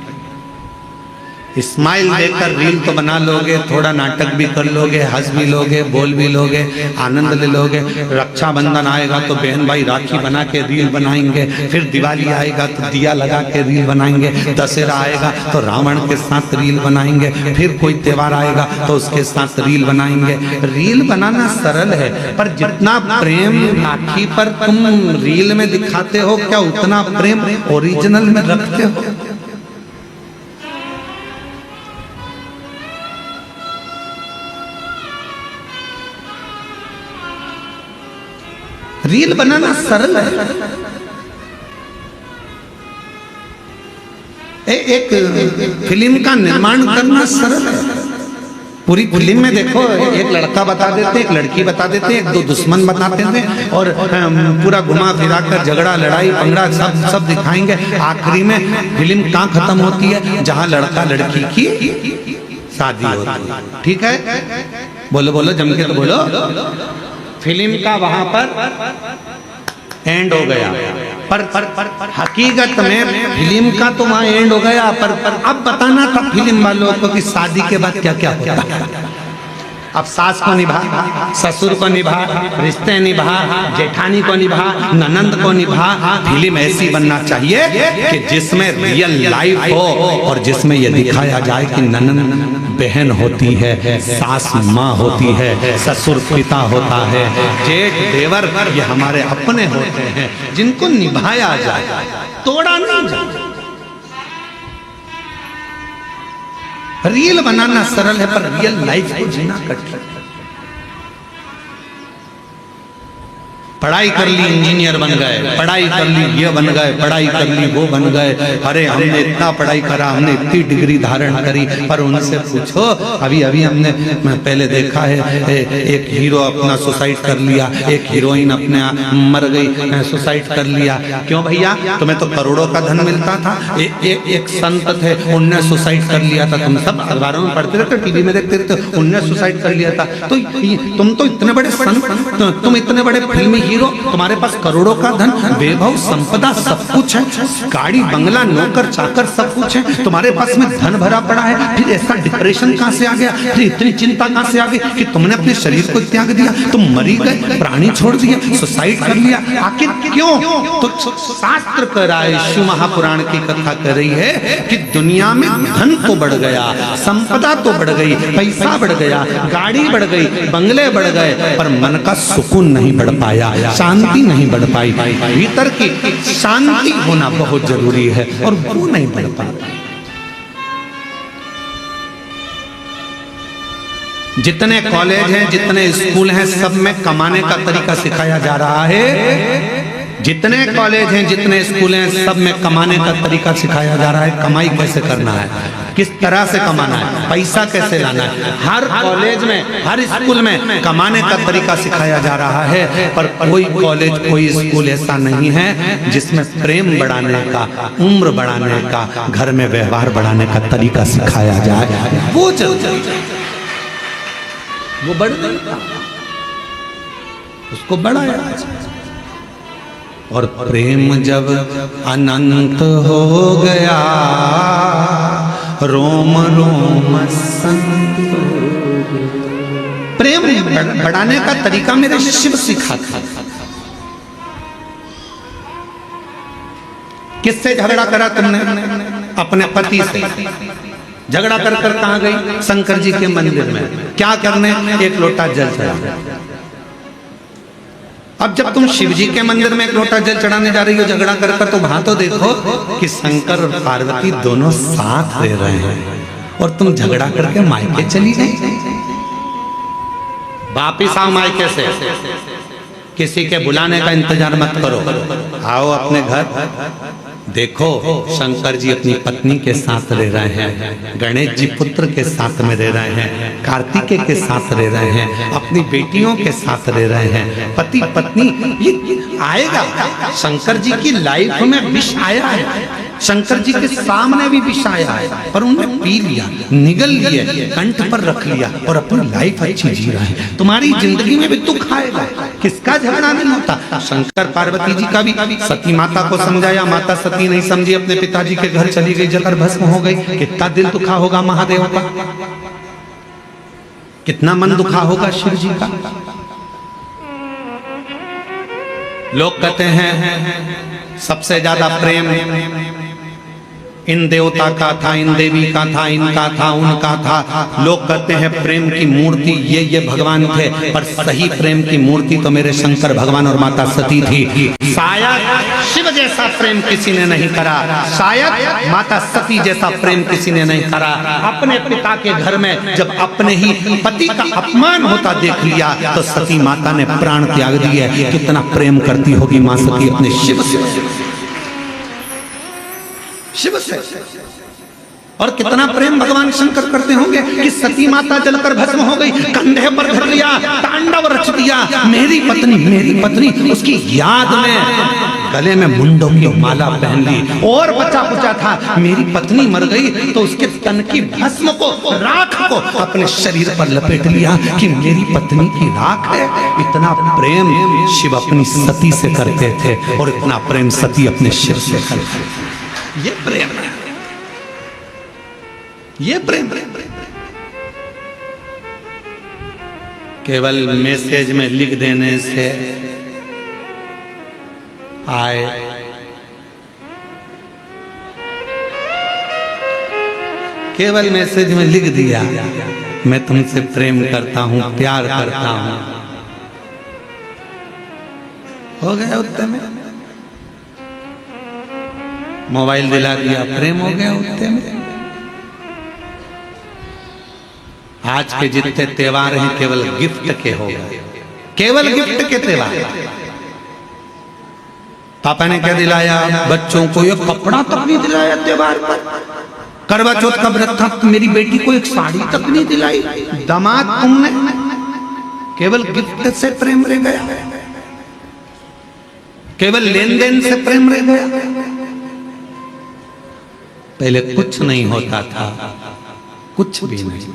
स्माइल देकर रील तो बना लोगे, थोड़ा नाटक भी कर लोगे, हंस भी लोगे, बोल भी लोगे, आनंद ले लोगे। रक्षाबंधन आएगा तो बहन भाई राखी बना के रील बनाएंगे, फिर दिवाली आएगा तो दिया लगा के रील बनाएंगे, दशहरा आएगा तो रावण के साथ रील बनाएंगे, फिर कोई त्योहार आएगा तो उसके साथ रील बनाएंगे। रील बनाना सरल है, पर जितना प्रेम राखी पर तुम रील में दिखाते हो, क्या उतना प्रेम ओरिजिनल में रखते हो? रील बनाना सरल है। एक फिल्म का निर्माण करना सरल है। पूरी फिल्म में देखो, एक लड़का बता देते, एक लड़की बता देते, एक दो दुश्मन बताते थे, और पूरा घुमा फिरा कर झगड़ा, लड़ाई, पंगड़ा सब दिखाएंगे। आखिरी में फिल्म कहाँ खत्म होती है? जहाँ लड़का लड़की की शादी होती है। ठीक है, बोलो बोलो, जम के तो बोलो। फिल्म का वहां पर एंड हो गया, पर हकीकत में फिल्म का तो वहां एंड हो गया, पर अब बताना था फिल्म वालों को कि शादी के बाद क्या क्या होता है। अब सास को निभा, ससुर को निभा, रिश्ते निभा, जेठानी को निभा, ननंद को निभा। फिल्म ऐसी बनना चाहिए कि जिसमें रियल लाइफ हो, और जिसमें यह दिखाया जाए कि ननंद बहन होती है, सास माँ होती है, ससुर पिता होता है, जेठ देवर ये हमारे अपने होते हैं, जिनको निभाया जाए, तोड़ा नहीं जाए। रील बनाना सरल है, पर रियल लाइफ को जीना कठिन है। पढ़ाई कर ली, इंजीनियर बन गए, पढ़ाई कर ली, ये बन गए, पढ़ाई कर ली, वो बन गए। अरे हमने इतना पढ़ाई करा, हमने इतनी डिग्री धारण करी, पर उनसे पूछो, अभी हमने पहले देखा है, एक हीरो अपना सुसाइड कर लिया, एक हीरोइन अपने मर गई, सुसाइड कर लिया। क्यों भैया? तुम्हें तो करोड़ों का धन मिलता था। एक संत थे, उनने सुसाइड कर लिया था। तुम सब अखबारों में पढ़ते रहते, टीवी में देखते रहते, उनने सुसाइड कर लिया था। तो तुम तो इतने बड़े संत, तुम इतने बड़े फिल्मी हीरो, तुम्हारे पास करोड़ों का धन, वैभव, संपदा सब कुछ है, गाड़ी बंगला, नौकर चाकर सब कुछ है, तुम्हारे पास में धन भरा पड़ा है, फिर ऐसा डिप्रेशन कहां से आ गया, फिर इतनी चिंता कहां से आ गई कि तुमने अपने शरीर को त्याग दिया, तुम मरी गए, प्राणी छोड़ दिए, सुसाइड कर लिया, आखिर क्यों? तो शास्त्र कह रहा है, शिव महापुराण की कथा कर रही है कि दुनिया में धन तो बढ़ गया, संपदा तो बढ़ गई, पैसा बढ़ गया, गाड़ी बढ़ गई, बंगले बढ़ गए, पर मन का सुकून नहीं बढ़ पाया, शांति नहीं बढ़ पाई। भीतर की शांति होना बहुत जरूरी है और वो नहीं बढ़ पाता। जितने कॉलेज हैं, जितने स्कूल हैं, सब में कमाने का तरीका सिखाया जा रहा है। जितने कॉलेज हैं, जितने स्कूल हैं, सब में कमाने का तरीका सिखाया जा रहा है। कमाई कैसे करना है, किस तरह से कमाना है, पैसा कैसे लाना है। हर कॉलेज में, हर स्कूल में कमाने का तरीका सिखाया जा रहा है, पर कोई कॉलेज, कोई स्कूल ऐसा नहीं है जिसमें प्रेम बढ़ाने का, उम्र बढ़ाने का, घर में व्यवहार बढ़ाने का तरीका सिखाया जाए। वो जरूरी, वो बढ़ नहीं था, उसको बढ़ाया जाए। और प्रेम जब अनंत हो गया, रोम रोम संत। प्रेम बढ़ाने का तरीका मेरे शिव सिखाता। किससे झगड़ा करा तुमने? अपने पति से। झगड़ा कर कर कहां गई? शंकर जी के मंदिर में। क्या करने? एक लोटा जल चढ़ा। अब जब तुम शिव जी के मंदिर में एक लोटा जल चढ़ाने जा रही हो झगड़ा कर कर, तो वहां तो देखो कि शंकर और पार्वती दोनों साथ रह रहे हैं और तुम झगड़ा करके मायके चली गई। वापिस आओ मायके से, किसी के बुलाने का इंतजार मत करो, आओ अपने घर। देखो शंकर जी अपनी पत्नी के साथ रह रहे हैं, गणेश जी पुत्र के साथ में रह रहे हैं, कार्तिकेय के साथ रह रहे हैं, अपनी बेटियों के साथ रह रहे हैं, पति पत्नी। ये आएगा, शंकर जी की लाइफ में विष आया है, शंकर जी के सामने भी विष आया है, पर उन्होंने पी लिया, निगल लिया, कंठ पर रख लिया और अपनी लाइफ अच्छी जी रहे हैं। तुम्हारी जिंदगी में भी दुख आएगा, किसका झगड़ा नहीं होता। शंकर पार्वती जी का भी सती माता को समझाया, माता सती नहीं समझी, अपने पिताजी के घर चली गई, जलकर भस्म हो गई। कितना दिल दुखा होगा महादेव का, कितना मन दुखा होगा शिव जी का। लोग कहते हैं सबसे ज्यादा प्रेम इन देवता का था, इन देवी का था, इनका था, उनका था। लोग कहते हैं प्रेम की मूर्ति ये भगवान थे, पर सही प्रेम की मूर्ति तो मेरे शंकर भगवान और माता सती थी। शायद शिव जैसा प्रेम किसी ने नहीं करा, शायद माता सती जैसा प्रेम किसी ने नहीं करा। अपने पिता के घर में जब अपने ही पति का अपमान होता देख लिया तो सती माता ने प्राण त्याग दिए। कितना प्रेम करती होगी मां सती अपने शिव से, शिव से। और कितना प्रेम भगवान शंकर करते होंगे कि सती माता जलकर भस्म हो गई, कंधे पर धर लिया, तांडव रच दिया, मेरी पत्नी, उसकी याद में गले में मुंडों की माला पहन ली। और बचा कुचा था, मेरी पत्नी मर गई तो उसके तन की भस्म को, राख को अपने शरीर पर लपेट लिया कि मेरी पत्नी की राख है। इतना प्रेम शिव अपनी सती से करते थे और इतना प्रेम सती अपने शिव से करते थे। ये प्रेम है, ये प्रेम। केवल मैसेज में लिख देने से आए, केवल मैसेज में लिख दिया मैं तुमसे प्रेम करता हूं, प्यार करता हूं, हो गया उत्तर में। मोबाइल दिला दिया, प्रेम हो गया उत्तर में। आज के जितने त्योहार हैं केवल गिफ्ट के हो गए, केवल गिफ्ट के त्योहार। पापा ने क्या दिलाया बच्चों को? ये कपड़ा तक नहीं दिलाया त्योहार पर। करवा चौथ का व्रत था, मेरी बेटी को एक साड़ी तक नहीं दिलाई। दामाद तुमने, केवल गिफ्ट से प्रेम रह गया, केवल लेन देन से प्रेम रह गया। पहले कुछ नहीं होता था, कुछ भी नहीं।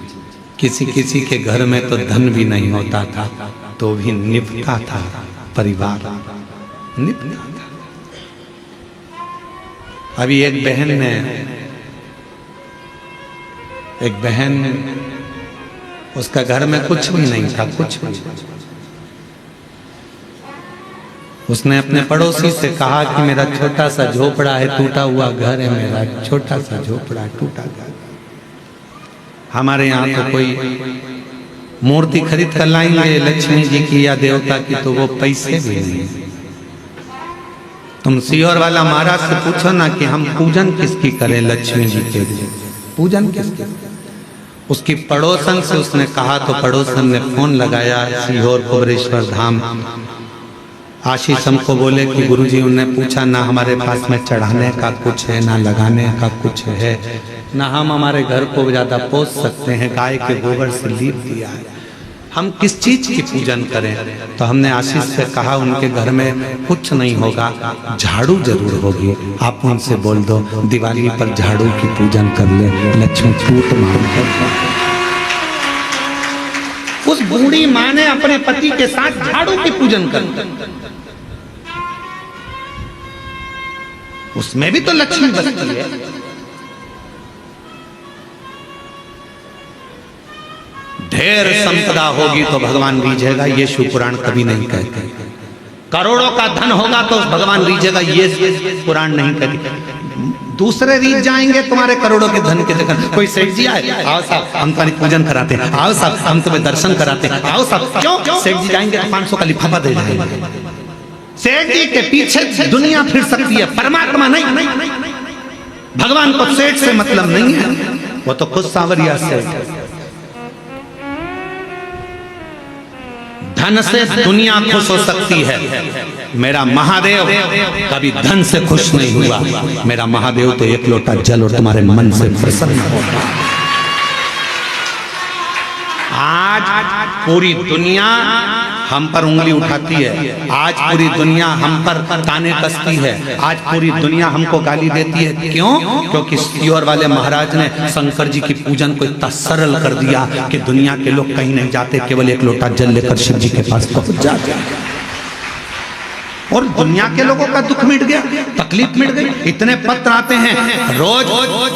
किसी किसी के घर में तो धन भी नहीं होता था तो भी निभता था, परिवार निपटा था। अभी एक बहन उसका घर में कुछ भी नहीं था, कुछ भी। उसने अपने पड़ोसी से कहा कि मेरा छोटा सा झोपड़ा है, टूटा हुआ घर है, मेरा छोटा सा झोपड़ा टूटा घर। हमारे यहाँ तो कोई मूर्ति खरीद कर लाएंगे लक्ष्मी जी की या देवता की, तो वो पैसे भी नहीं। तुम सीहोर वाला महाराज से पूछो ना कि हम पूजन किसकी करें, लक्ष्मी जी के पूजन किसकी। उसकी पड़ोसन से उसने कहा तो पड़ोसन ने फोन लगाया सीहोर कुबरेश्वर धाम। आशीष हमको बोले कि गुरुजी, उन्होंने पूछा ना हमारे पास में चढ़ाने का कुछ है, ना लगाने का कुछ है, ना हम हमारे घर को ज्यादा पोस सकते हैं, गाय के गोबर से लीप दिया है, हम किस चीज की पूजन करें। तो हमने आशीष से कहा उनके घर में कुछ नहीं होगा, झाड़ू जरूर होगी, आप उनसे बोल दो दिवाली पर झाड़ू की पूजन कर ले, लक्ष्मी टूट मार कर। उस बूढ़ी माँ ने अपने पति के साथ झाड़ू की पूजन कर, उसमें भी तो लक्ष्मी बसती है। ढेर संपदा होगी तो भगवान रीझेगा, ये शिव पुराण कभी नहीं कहते। करोड़ों का धन होगा तो भगवान रीझेगा, ये पुराण नहीं कहते। दूसरे रीझ जाएंगे तुम्हारे करोड़ों के धन के जगह। कोई सेठ जी आए, आओ साहब हम तुम्हारी पूजन कराते हैं, आओ साहब हम तुम्हें दर्शन कराते हैं, आओ साहब। क्यों? सेठ जी जाएंगे तो 500 का लिफाफा दे जाएंगे। सेठ जी के पीछे दुनिया फिर सकती है, परमात्मा नहीं। भगवान को सेठ से मतलब नहीं है, वो तो खुद सांवरिया सेठ है। धन से दुनिया खुश हो सकती है, मेरा महादेव कभी धन से खुश नहीं हुआ। मेरा महादेव तो एक लोटा जल और तुम्हारे मन से प्रसन्न होगा। आज पूरी दुनिया हम पर उंगली उठाती है, आज पूरी दुनिया हम पर ताने कसती है, आज पूरी दुनिया हमको गाली देती है। क्यों? क्योंकि सीहोर वाले महाराज ने शंकर जी की पूजन को इतना सरल कर दिया कि दुनिया के लोग कहीं नहीं जाते, केवल एक लोटा जल लेकर शिव जी के पास पहुंच जाते हैं और दुनिया के लोगों का दुख मिट गया, तकलीफ मिट गई। इतने पत्र आते हैं रोज,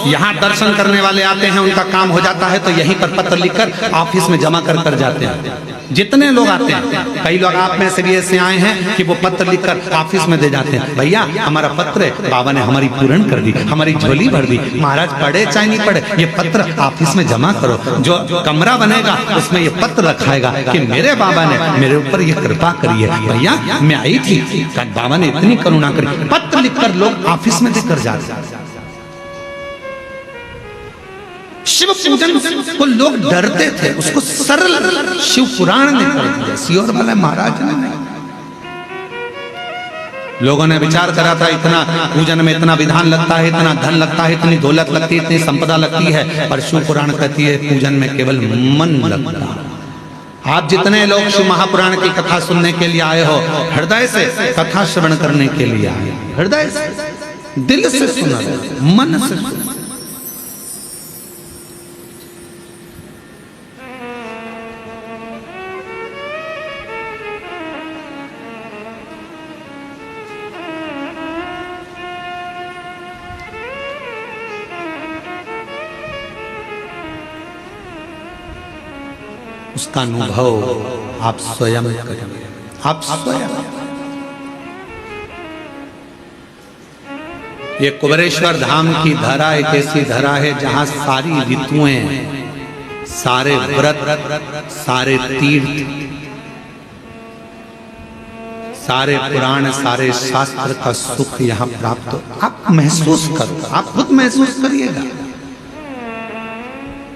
यहाँ दर्शन करने वाले आते हैं, उनका काम हो जाता है तो यहीं पर पत्र लिखकर ऑफिस में जमा कर जाते हैं। जितने लोग आते हैं, कई लोग आप में से भी ऐसे आए हैं कि वो पत्र लिखकर ऑफिस में दे जाते हैं, भैया हमारा पत्र है, बाबा ने हमारी पूर्ण कर दी, हमारी झोली भर दी। महाराज पढ़े चाहे नहीं पढ़े, ये पत्र ऑफिस में जमा करो। जो कमरा बनेगा उसमें ये पत्र रखाएगा कि मेरे बाबा ने मेरे ऊपर ये कृपा करी है। भैया मैं आई थी, बाबा ने इतनी करुणा करी। पत्र लिखकर लोग ऑफिस में देकर जाते हैं। शिव पूजन को लोग डरते थे, उसको सरल शिव पुराण ने कर दिया, सीहोर वाले महाराज ने। लोगों ने विचार करा था इतना पूजन में इतना विधान लगता है, इतना धन लगता है, इतनी दौलत लगती है, इतनी संपदा लगती है, पर शिव पुराण कहती है पूजन में केवल मन लगता है। आप जितने लोग शिव महापुराण की कथा सुनने के लिए आए हो, हृदय से कथा श्रवण करने के लिए आए, हृदय से, दिल से सुना, मन से सुना। उसका अनुभव आप स्वयं करें, आप स्वयं। ये कुबरेश्वर धाम की धरा एक ऐसी धरा है जहां सारी ऋतुएं, सारे व्रत, सारे तीर्थ, सारे पुराण, सारे शास्त्र का सुख यहाँ प्राप्त हो। आप महसूस करो, आप खुद महसूस करिएगा।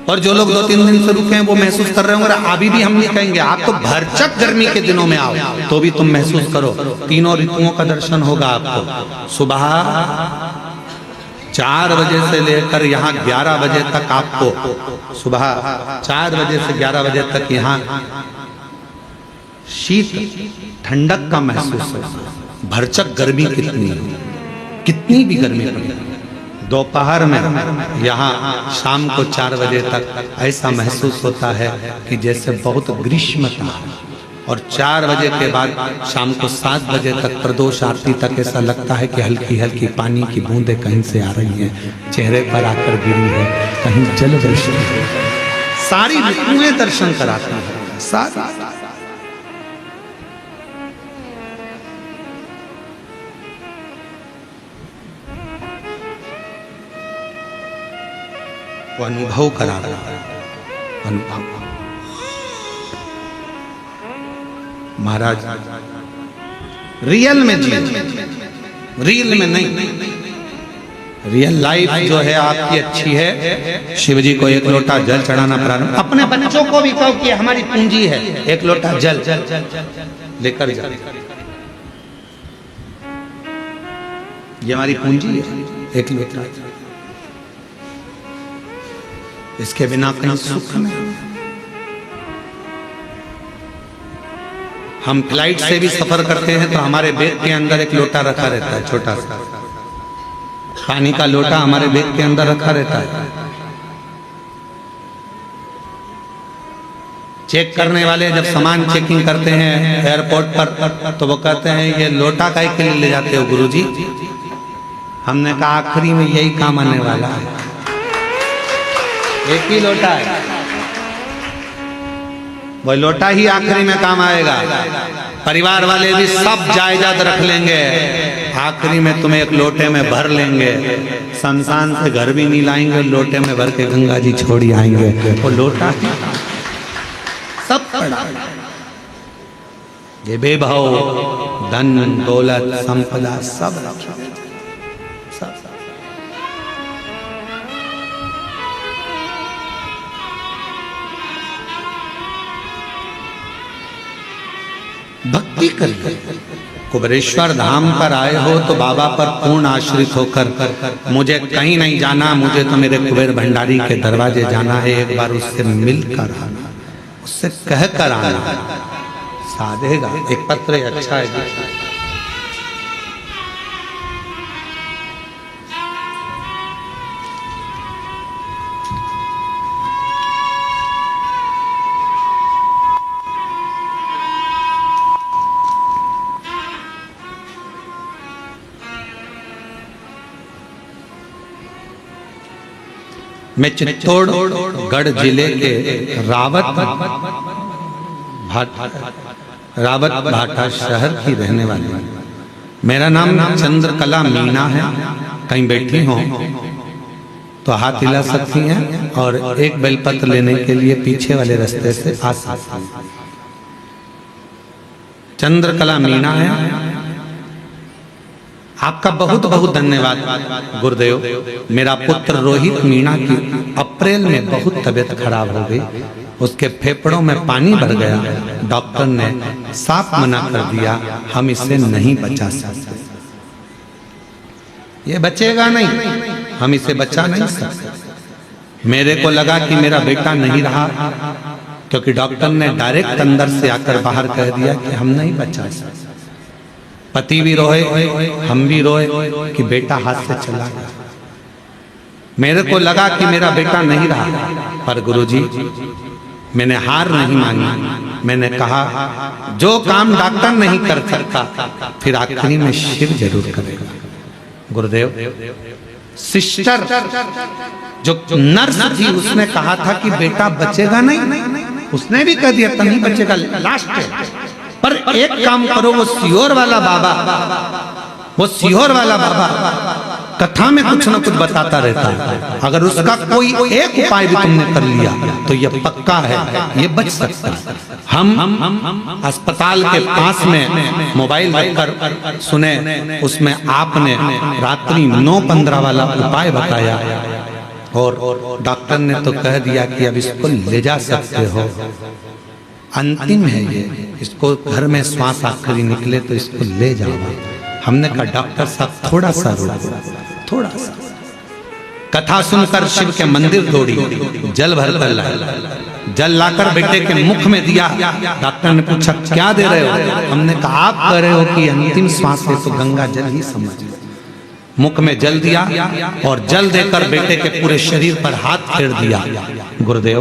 और जो लोग 2-3 दिन से रुके हैं वो महसूस कर रहे होंगे। अभी भी हम नहीं कहेंगे, आप तो भरचक गर्मी के दिनों में आओ तो भी तुम महसूस करो, तीनों ऋतुओं का दर्शन होगा आपको। सुबह 4 बजे से लेकर यहाँ 11 बजे तक, आपको सुबह 4 बजे से 11 बजे तक यहाँ शीत ठंडक का महसूस होगा। भरचक गर्मी कितनी भी गर्मी पड़े, दोपहर में यहाँ शाम को 4 बजे तक ऐसा महसूस होता है कि जैसे बहुत ग्रीष्मता है। और 4 बजे के बाद शाम को 7 बजे तक प्रदोष आरती तक ऐसा लगता है कि हल्की हल्की पानी की बूंदें कहीं से आ रही हैं, चेहरे पर आकर गिरी है, कहीं जल वृष्टि है। सारी ऋतुएं दर्शन कराती है, सारी। वो अनुभव करा रहा है, अनुभव। महाराज रियल में जी, रियल में नहीं। रियल लाइफ जो है आपकी अच्छी है। शिव जी को 1 लोटा जल चढ़ाना प्रारंभ, अपने बच्चों को भी कहो कि हमारी पूंजी है, 1 लोटा जल लेकर जाओ, ये हमारी पूंजी है, 1 लोटा। इसके बिना कहीं सुख नहीं। हम फ्लाइट से भी सफर करते हैं तो हमारे बैग के अंदर 1 लोटा रखा रहता है, छोटा सा पानी का लोटा हमारे बैग के अंदर रखा रहता है। चेक करने वाले जब सामान चेकिंग करते हैं एयरपोर्ट पर तो वो कहते हैं ये लोटा काहे के लिए ले जाते हो गुरुजी? हमने कहा आखिरी में यही काम आने वाला है, 1 ही लोटा है, वो लोटा ही आखिरी में काम आएगा। परिवार वाले भी सब जायदाद रख लेंगे, आखिरी में तुम्हें 1 लोटे में भर लेंगे। शमशान से घर भी नहीं लाएंगे, लोटे में भर के गंगा जी छोड़ी आएंगे। वो लोटा ही सब पड़ा। ये बेभाव धन दौलत संपदा सब रखा, सब। भक्ति करिए। कुबेरेश्वर धाम पर आए हो तो बाबा पर पूर्ण आश्रित होकर मुझे कहीं नहीं जाना, मुझे तो मेरे कुबेर भंडारी के दरवाजे जाना है, एक बार उससे मिलकर आना, उससे कह कर आना, साधेगा। एक पत्र अच्छा है, मैं चित्तौड़गढ़ जिले के रावत भाटा शहर की रहने वाली हूँ। मेरा नाम चंद्रकला मीना है। कहीं बैठी हो तो हाथ हिला सकती हैं और 1 बेलपत्र लेने के लिए पीछे वाले रास्ते से आ सकती हैं। चंद्रकला मीना है। आपका बहुत बहुत धन्यवाद गुरुदेव। मेरा पुत्र रोहित मीणा की अप्रैल में बहुत तबीयत खराब हो गई, उसके फेफड़ों में पानी भर गया। डॉक्टर ने साफ मना कर दिया, हम इसे नहीं बचा सकते, ये बचेगा नहीं, हम इसे बचा नहीं सकते। मेरे को लगा कि मेरा बेटा नहीं रहा, क्योंकि डॉक्टर ने डायरेक्ट अंदर से आकर बाहर कह दिया कि हम नहीं बचा सकते। पति भी रोए, हम भी रोए कि बेटा हाथ से चला गया। मेरे को लगा कि मेरा बेटा नहीं रहा, पर गुरुजी मैंने हार नहीं मानी। मैंने कहा जो काम डॉक्टर नहीं कर सकता फिर आखिरी में शिव जरूर करेगा। गुरुदेव, सिस्टर जो नर्स थी उसने कहा था कि बेटा बचेगा नहीं, उसने भी कह दिया नहीं बचेगा, लास्ट है। पर एक काम करो, वो सियोर वाला बाबा, वो सियोर वाला बाबा कथा में कुछ न कुछ बताता रहता है, अगर उसका कोई एक उपाय भी तुमने कर लिया तो ये पक्का है, ये बच सकता है। हम अस्पताल के पास में मोबाइल रखकर सुने, उसमें आपने रात्रि 9:15 वाला उपाय बताया और डॉक्टर ने तो कह दिया कि अब इसको ले जा सकते हो, अंतिम है ये, इसको घर में श्वास आखिरी निकले तो इसको ले जाओ। हमने कहा डॉक्टर साहब थोड़ा सा रुको, थोड़ा सा। कथा सुनकर शिव के मंदिर दौड़ी, जल भर कर लाई, जल लाकर बेटे के मुख में दिया। डॉक्टर ने पूछा क्या दे रहे हो? हमने कहा आप कह रहे हो कि अंतिम श्वास है तो गंगा जल ही समझ। मुख में जल दिया और जल देकर बेटे के पूरे शरीर पर हाथ फेर दिया। गुरुदेव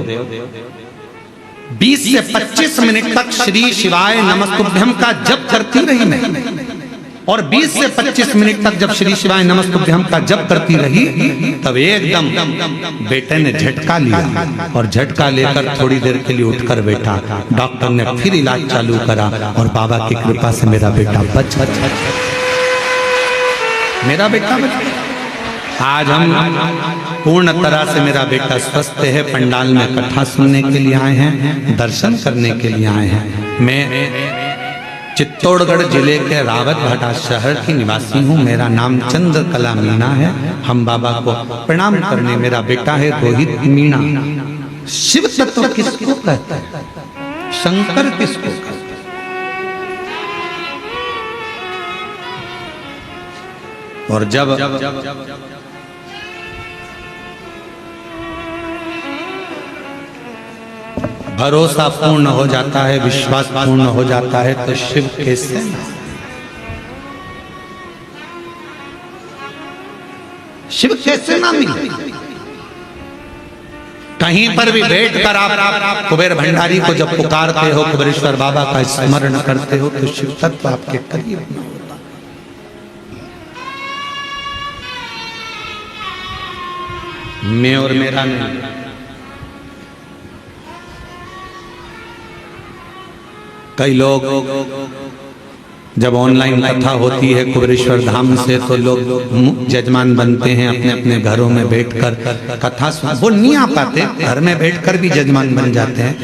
20 से 25 मिनट तक श्री शिवाय नमस्तुभ्यम का जप करती रही मैं, और 20 से 25 मिनट तक जब श्री शिवाय नमस्तुभ्यम का जप करती रही, तब एकदम बेटे ने झटका लिया, और झटका लेकर थोड़ी देर के लिए उठकर बैठा। डॉक्टर ने फिर इलाज चालू करा, और बाबा की कृपा से मेरा बेटा बच मेरा बेटा बच। आज हम पूर्ण तरह से मेरा बेटा स्वस्थ है। पंडाल में कथा सुनने के लिए आए हैं, दर्शन करने के लिए आए हैं। मैं चित्तौड़गढ़ जिले के रावत भाटा शहर की निवासी हूँ। मेरा नाम चंद्रकला मीणा है। हम बाबा को प्रणाम करने, मेरा बेटा है रोहित मीणा। शिव तत्व किसको कहते हैं? शंकर किसको कहते हैं? और जब भरोसा पूर्ण हो जाता है, विश्वास पूर्ण हो जाता है, तो शिव कैसे ना मिले? कहीं पर भी बैठकर आप कुबेर भंडारी को जब पुकारते हो, कुबेरेश्वर बाबा का स्मरण करते हो, तो शिव तत्व आपके करीब न होता। मैं और मेरा नहीं, कई लोग जब ऑनलाइन कथा होती है कुबेरेश्वर धाम से, तो लोग जजमान बनते हैं, अपने अपने घरों में बैठकर कथा सुन। वो नहीं आ पाते, घर में बैठकर भी जजमान बन जाते हैं।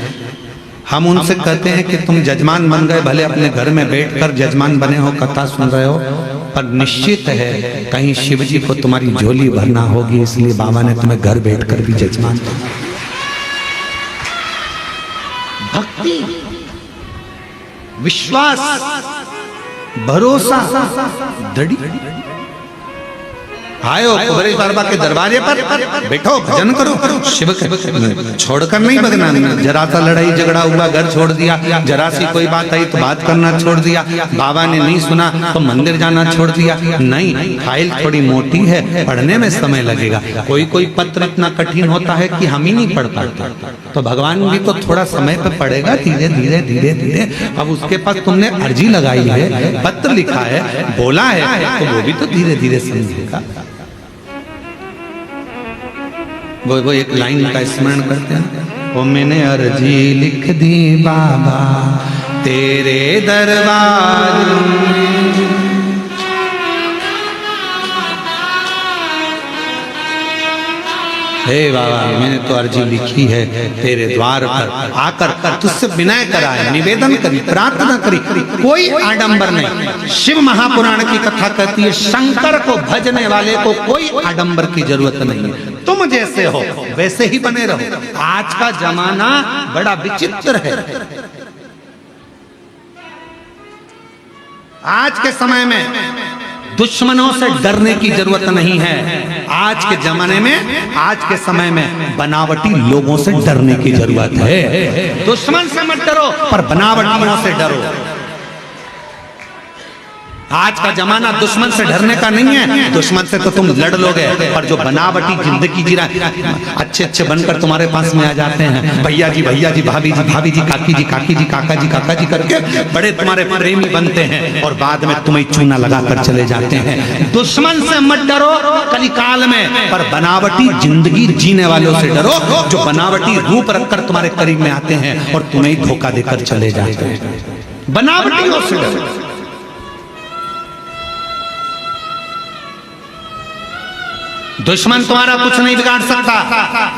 हम उनसे कहते हैं कि तुम जजमान बन गए, भले अपने घर में बैठकर जजमान बने हो, कथा सुन रहे हो, पर निश्चित है कहीं शिव जी को तुम्हारी झोली भरना होगी, इसलिए बाबा ने तुम्हें घर बैठकर भी जजमान बना। भक्ति, विश्वास, भरोसा, दृढ़ आयो कुबेरेश्वर बाबा के दरवाजे पर बैठो, भजन करो, शिव छोड़कर नहीं भगना। जरा सा लड़ाई झगड़ा हुआ, घर छोड़ दिया, जरा सी कोई बात आई तो बात करना छोड़ दिया, बाबा ने नहीं सुना तो मंदिर जाना छोड़ दिया। नहीं, फाइल थोड़ी मोटी है, पढ़ने में समय लगेगा। कोई कोई पत्र इतना कठिन होता है कि हम ही नहीं पढ़ पाते, तो भगवान भी तो थोड़ा समय पे पढ़ेगा, धीरे धीरे धीरे धीरे। अब उसके पास तुमने अर्जी लगाई है, पत्र लिखा है, बोला है, तो वो भी तो धीरे धीरे समझेगा। वो एक लाइन का स्मरण करते हैं, ओ मैंने अर्जी लिख दी बाबा तेरे दरबार में, हे बाबा मैंने तो अर्जी लिखी है तेरे द्वार पर आकर तुझसे विनय कराया, निवेदन करी, प्रार्थना करी, कोई आडंबर नहीं। शिव महापुराण की कथा कहती है शंकर को भजने वाले को कोई आडंबर की जरूरत नहीं है। तुम जैसे हो वैसे ही बने रहो। आज का जमाना बड़ा विचित्र है। आज के समय में दुश्मनों से डरने की जरूरत नहीं है। आज के जमाने में, आज के समय में बनावटी लोगों से डरने की जरूरत है। दुश्मन से मत डरो, पर बनावटियों से डरो। आज का जमाना दुश्मन से डरने का नहीं है। दुश्मन से तो तुम लड़ लोगे, पर जो बनावटी जिंदगी जी रहा, अच्छे अच्छे बनकर तुम्हारे पास में आ जाते हैं, भैया जी, भाभी जी, काकी जी, काका जी करके बड़े तुम्हारे प्रेमी बनते हैं, और बाद में तुम्हें चूना लगाकर चले जाते हैं। दुश्मन से मत डरो कलिकाल में, पर बनावटी जिंदगी जीने वालों से डरो, जो बनावटी रूप रखकर तुम्हारे करीब में आते हैं और तुम्हें धोखा देकर चले जाते हैं। बनावटियों से डरो। दुश्मन तुम्हारा कुछ नहीं बिगाड़ सकता,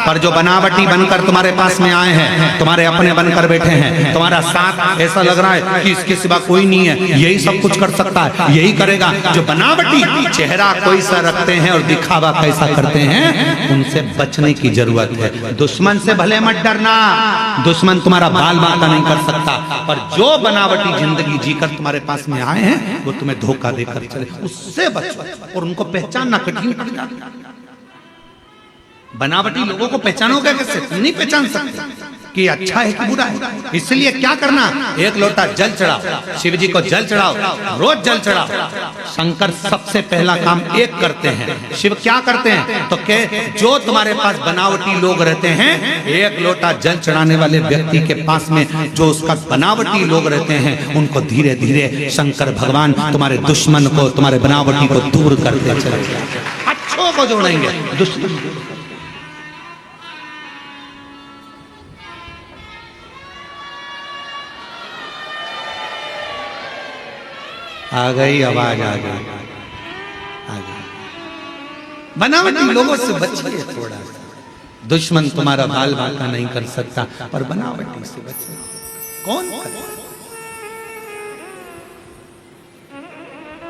पर जो बनावटी बनकर तुम्हारे पास में आए हैं, तुम्हारे अपने बनकर बैठे हैं, तुम्हारा साथ ऐसा लग रहा है कि इसके सिवा कोई नहीं है, यही सब कुछ कर सकता है, यही करेगा, जो बनावटी चेहरा कोई सा रखते हैं और दिखावा कैसा करते हैं, उनसे बचने की जरूरत है। दुश्मन से भले मत डरना, दुश्मन तुम्हारा बाल बांका नहीं कर सकता, पर जो बनावटी जिंदगी जीकर तुम्हारे पास में आए हैं, वो तुम्हें धोखा देकर चले, उससे बचो। और उनको पहचानना कठिन पड़ जाता है। बनावटी लोगों को पहचानोगे कैसे? तुम नहीं पहचान सकते। कि अच्छा है कि बुरा है। इसलिए क्या करना, एक लोटा जल चढ़ाओ, शिव जी को जल चढ़ाओ, रोज जल चढ़ाओ। शंकर सबसे पहला काम एक करते हैं। शिव क्या करते हैं तो के जो तुम्हारे पास बनावटी लोग रहते हैं, एक लोटा जल चढ़ाने वाले व्यक्ति के पास में जो उसका बनावटी लोग रहते हैं, उनको धीरे धीरे शंकर भगवान तुम्हारे दुश्मन को, तुम्हारे बनावटी को दूर करते चले, अच्छों को जोड़ेंगे दुश्मन। आ गई आवाज, आ गई। बनावटी लोगों से बचिए थोड़ा। दुश्मन तुम्हारा बाल बांका नहीं कर सकता, पर बनावटी से बचिए। कौन करे?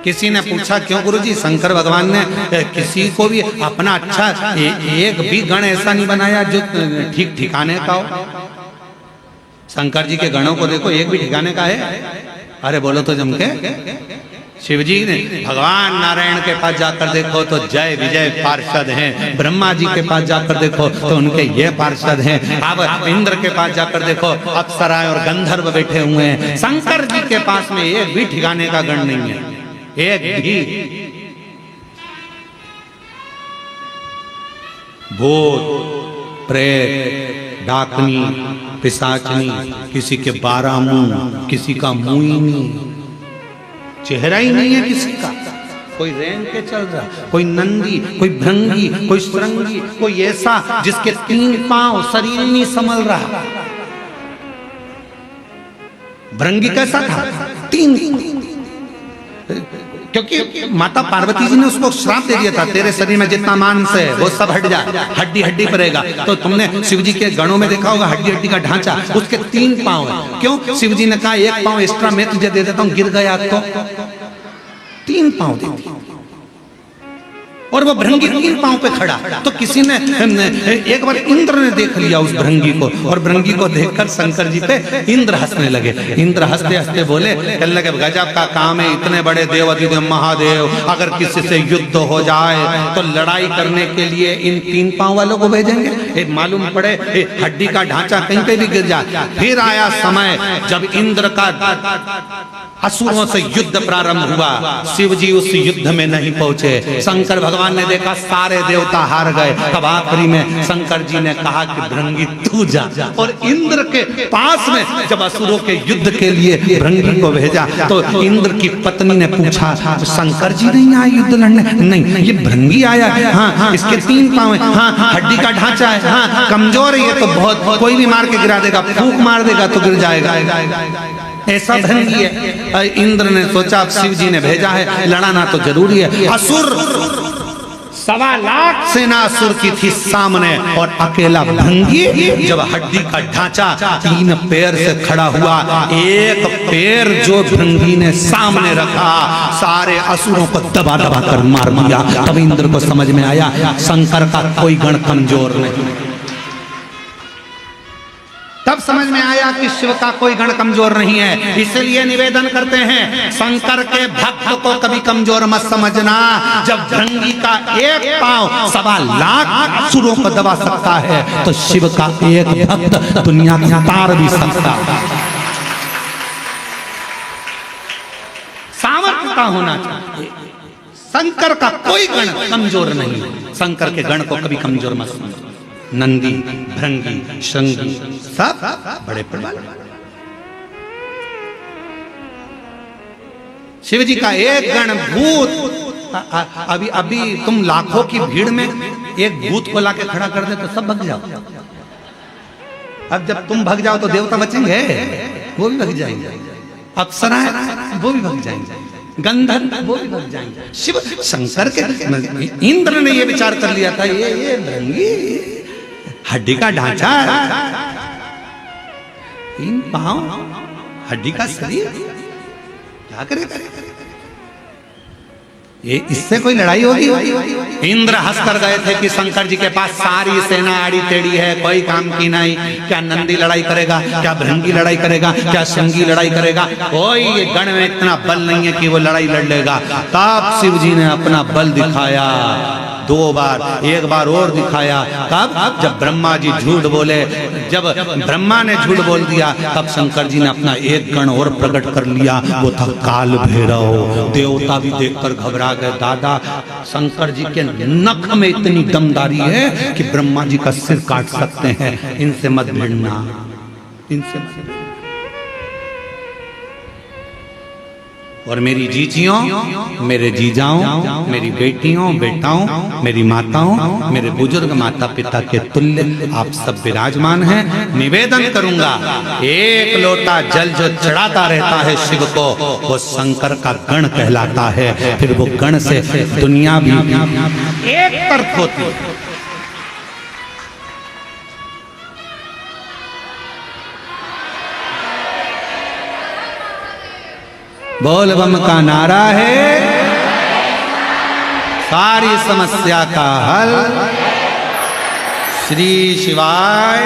किसी ने पूछा क्यों गुरुजी शंकर भगवान ने किसी को भी अपना अच्छा एक भी गण ऐसा नहीं बनाया जो ठीक ठिकाने का हो। शंकर जी के गणों को देखो, एक भी ठिकाने का है? अरे बोलो तो जम के। शिव जी ने भगवान नारायण के पास जाकर देखो तो जय विजय पार्षद हैं, ब्रह्मा जी के पास जाकर देखो तो उनके ये पार्षद हैं, अब इंद्र के पास जाकर देखो अप्सराएं और गंधर्व बैठे हुए हैं। शंकर जी के पास में एक भी ठिकाने का गण नहीं है, एक भी। भूत प्रेत डाकनी पिशाचनी, किसी के 12 मुंह, किसी का मुंह ही नहीं, चेहरा ही नहीं है किसी का। कोई रेंग के चल रहा, कोई नंदी, कोई भृंगी, कोई सुरंगी, कोई ऐसा जिसके 3 पांव, शरीर नहीं संभल रहा। भृंगी कैसा था? 3, क्योंकि माता पार्वती जी ने उसको श्राप दे दिया था, तेरे शरीर में जितना मांस है वो सब हट जाए, हड्डी हड्डी पड़ेगा। तो तुमने शिव जी के गणों में देखा होगा हड्डी हड्डी का ढांचा, उसके 3 पांव है। क्यों? शिव जी ने कहा 1 पांव एक्स्ट्रा मैं तुझे दे देता हूं, गिर गया तो 3 पांव दे दिए। और वो भृंगी 3 पांव पे खड़ा। तो किसी ने एक बार इंद्र ने देख लिया उस भृंगी को, और भृंगी को देखकर शंकर जी पे इंद्र हंसने लगे। इंद्र हंसते हंसते बोले, कहने लगे गजब का काम है, इतने बड़े देव अधिदेव महादेव अगर किसी से युद्ध हो जाए तो लड़ाई करने के लिए इन 3 पांव वालों को भेजेंगे? मालूम पड़े हड्डी का ढांचा कहीं पे भी गिर जाए। फिर आया समय जब इंद्र का असुरों से युद्ध प्रारंभ हुआ, शिव जी उस युद्ध में नहीं पहुंचे। शंकर भगवान ने देखा सारे देवता हार गए। तब आखिरी में शंकर जी ने कहा कि भृंगी तू जा, और इंद्र के पास में जब असुरों के युद्ध के लिए भृंगी को भेजा तो इंद्र की पत्नी ने पूछा, शंकर जी नहीं आए युद्ध लड़ने? नहीं, ये भृंगी आया है। हाँ, इसके 3 पांव है, हाँ, हड्डी का ढांचा है, हाँ, कमजोर है, ये तो बहुत कोई भी मार के गिरा देगा, फूंक मार देगा तो गिर जाएगा, ऐसा भृंगी है। इंद्र ने सोचा अब शिव जी ने भेजा है, लड़ाना तो जरूरी है। असुर 1.25 लाख सेना असुर की थी सामने, और अकेला भृंगी जब हड्डी का ढांचा 3 पैर से खड़ा हुआ, एक पैर जो भृंगी ने सामने रखा, सारे असुरों को दबा दबा कर मार दिया। तब इंद्र को समझ में आया शंकर का कोई गण कमजोर नहीं। तब समझ में आया कि शिव का कोई गण कमजोर नहीं है। इसलिए निवेदन करते हैं शंकर के भक्त को कभी कमजोर मत समझना। जब भृंगी का 1 पांव 1.25 लाख असुरों को दबा सकता है, तो शिव का एक भक्त दुनिया की तार भी सकता है। सामर्थ्य का होना चाहिए। शंकर का कोई गण कमजोर नहीं है। शंकर के गण को कभी कमजोर मत समझो। नंदी, भृंगी, शृंगी सब बड़े प्रबल। शिव जी का एक गण भूत, अभी तुम लाखों की भीड़ में एक भूत को लाके खड़ा कर दे तो सब भग जाओ। अब जब तुम भग जाओ तो देवता बचेंगे? वो भी भग जाएंगे। अप्सराएं वो भी भग जाएंगे, गंधर्व वो भी भग जाएंगे। शिव शंकर के इंद्र ने ये विचार कर लिया था, ये भृंगी हड्डी का ढांचा, 3 पांव, हड्डी का शरीर, क्या करेगा ये? इससे कोई लड़ाई होगी? इंद्र हंस कर गए थे कि शंकर जी के पास सारी सेना आड़ी टेढ़ी है, कोई काम की नहीं। क्या नंदी लड़ाई करेगा? क्या भृंगी लड़ाई करेगा? क्या शृंगी लड़ाई करेगा? कोई गण में इतना बल नहीं है कि वो लड़ाई लड़ लेगा। तब शिव जी ने अपना बल दिखाया। 2 बार, एक बार और दिखाया। कब? जब ब्रह्मा जी झूठ बोले, जब ब्रह्मा ने झूठ बोल दिया, तब शंकर जी ने अपना एक गण और प्रकट कर लिया, वो था काल भैरव। देवता भी देखकर घबरा गए। दादा, शंकर जी के नख में इतनी दमदारी है कि ब्रह्मा जी का सिर काट सकते हैं। इनसे मत भिड़ना, इनसे मत भिड़ना। और मेरी जीजियों, मेरे जीजाओं, मेरी बेटियों, बेटाओं, मेरी माताओं, मेरे बुजुर्ग माता पिता के तुल्य आप सब विराजमान हैं। निवेदन करूंगा, एक लोटा जल जो चढ़ाता रहता है शिव को, वो शंकर का गण कहलाता है। फिर वो गण से दुनिया भी एक तरफ होती है। बोल बम का नारा है, सारी समस्या का हल। श्री शिवाय।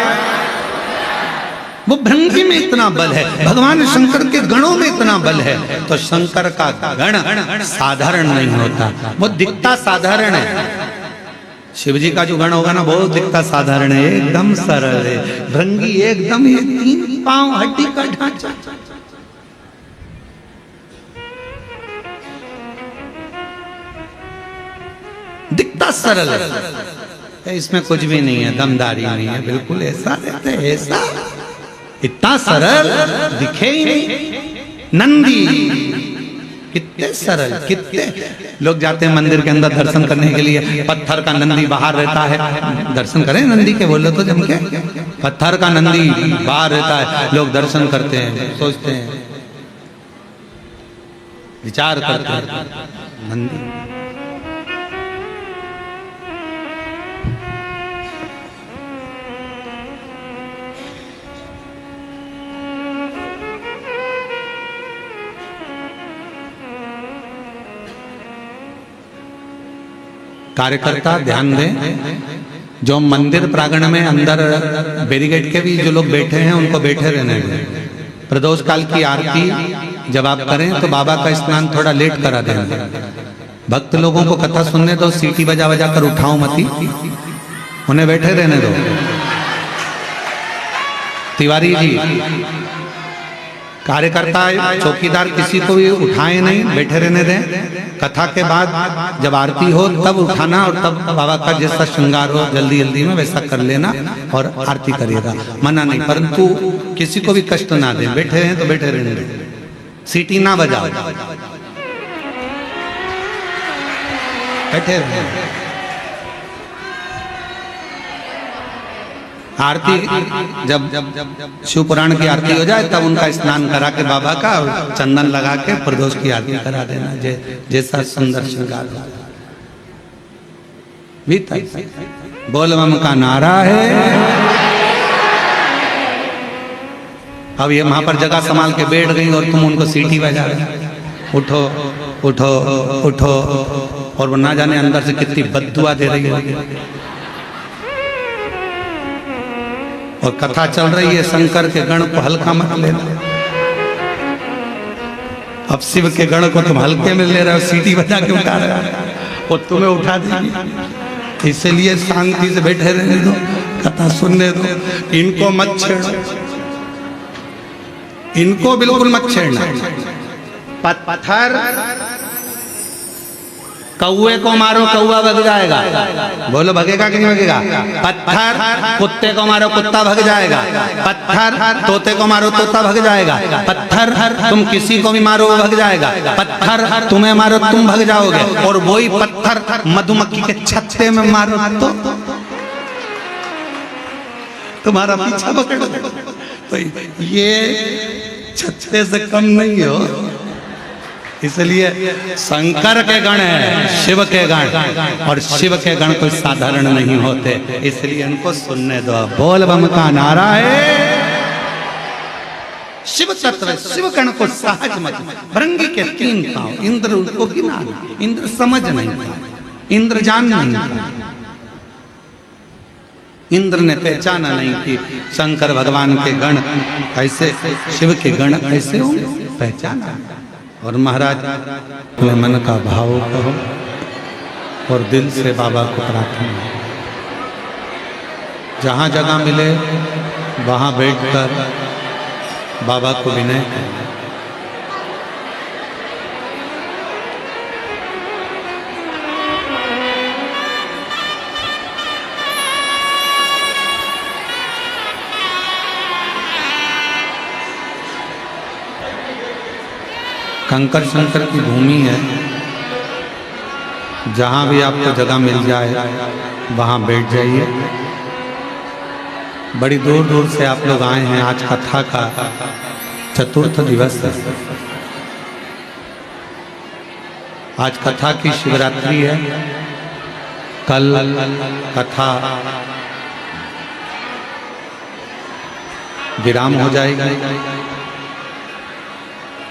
वो भृंगी में इतना बल है, भगवान शंकर के गणों में इतना बल है, तो शंकर का गण साधारण नहीं होता, वो दिखता साधारण है। शिव जी का जो गण होगा ना, बहुत दिखता साधारण है, एकदम सरल है। भृंगी एकदम 3 पांव हड्डी का ढांचा, दिखता सरल है, इसमें कुछ भी नहीं है, दमदारी नहीं है, बिल्कुल ऐसा रहता है, ऐसा इतना सरल दिखे ही नहीं। नंदी कितने सरल, कितने लोग जाते हैं मंदिर के अंदर दर्शन करने के लिए, पत्थर का नंदी बाहर रहता है। दर्शन करें नंदी के, बोलो तो जम के, पत्थर का नंदी बाहर रहता है, लोग दर्शन करते हैं, सोचते हैं, विचार करते हैं, नंदी कार्यकर्ता ध्यान दें, जो मंदिर प्रांगण में अंदर बैरिकेड के भी जो लोग बैठे हैं उनको बैठे रहने दें। प्रदोष काल की आरती जब आप करें तो बाबा का स्नान थोड़ा लेट करा दें। भक्त लोगों को कथा सुनने दो, सीटी बजा बजा कर उठाओ मती, उन्हें बैठे रहने दो। तिवारी जी, कार्यकर्ता, चौकीदार किसी को भी उठाए नहीं, बैठे रहने दें। कथा के बाद जब आरती हो तब उठाना, और तब बाबा का जैसा श्रृंगार हो जल्दी जल्दी में वैसा कर लेना और आरती करिएगा, मना नहीं, परंतु किसी को भी कष्ट ना दें। बैठे हैं तो बैठे रहने दें, सीटी ना बजाओ, बैठे रहें। आरती जब शिव पुराण की आरती हो जाए तब उनका स्नान करा के बाबा का चंदन लगा के प्रदोष की आरती करा देना, जैसा सुंदर श्रृंगार हो। बोल बम का नारा है। अब ये वहां पर जगह संभाल के बैठ गई और तुम उनको सीटी बजा रहे, उठो उठो उठो, और वो ना जाने अंदर से कितनी बद्दुआ दे रही है। और कथा चल रही है, शंकर के गण को हल्का मत लेना। अब शिव के गण को तुम हल्के में ले रहे हो, सीटी बजा के उठा रहे हो, और तुम्हें उठा देगी। इसलिए शांति से बैठे रहने दो, कथा सुनने दो, इनको मत छेड़ो, इनको बिल्कुल मत छेड़ना। पत्थर कौए को मारो, कौआ भग जाएगा, बोलो भगेगा कि नहीं भगेगा? पत्थर कुत्ते को मारो, कुत्ता भग जाएगा। पत्थर तोते को मारो, तोता भग जाएगा। पत्थर तुम किसी को भी मारो वो भग जाएगा। पत्थर तुम्हें मारो तुम भग जाओगे, और वही पत्थर मधुमक्खी के छत्ते में मारो तो तुम्हारा पीछा पकड़। तो ये छत्ते से कम नहीं हो, इसलिए शंकर के गण है, शिव के गण, और शिव के गण कोई साधारण नहीं होते, इसलिए उनको सुनने दो। बोल बम का नारा है। शिव तत्व, शिव गण को सहज मत। भृंगी के 3 पांव, इंद्र उनको गिना, इंद्र समझ नहीं था, इंद्र जान नहीं था, इंद्र ने पहचाना नहीं कि शंकर भगवान के गण ऐसे, शिव के गण ऐसे होंगे, पहचाना। और महाराज मन का भाव कहो, और दिल से बाबा को प्रार्थना, जहाँ जगह मिले वहाँ बैठकर बाबा को विनय करें। कंकर शंकर की भूमि है, जहाँ भी आपको जगह मिल जाए वहाँ बैठ जाइए। बड़ी दूर दूर से आप लोग आए हैं। आज कथा का चतुर्थ दिवस है। आज कथा की शिवरात्रि है। कल कथा विराम हो जाएगी।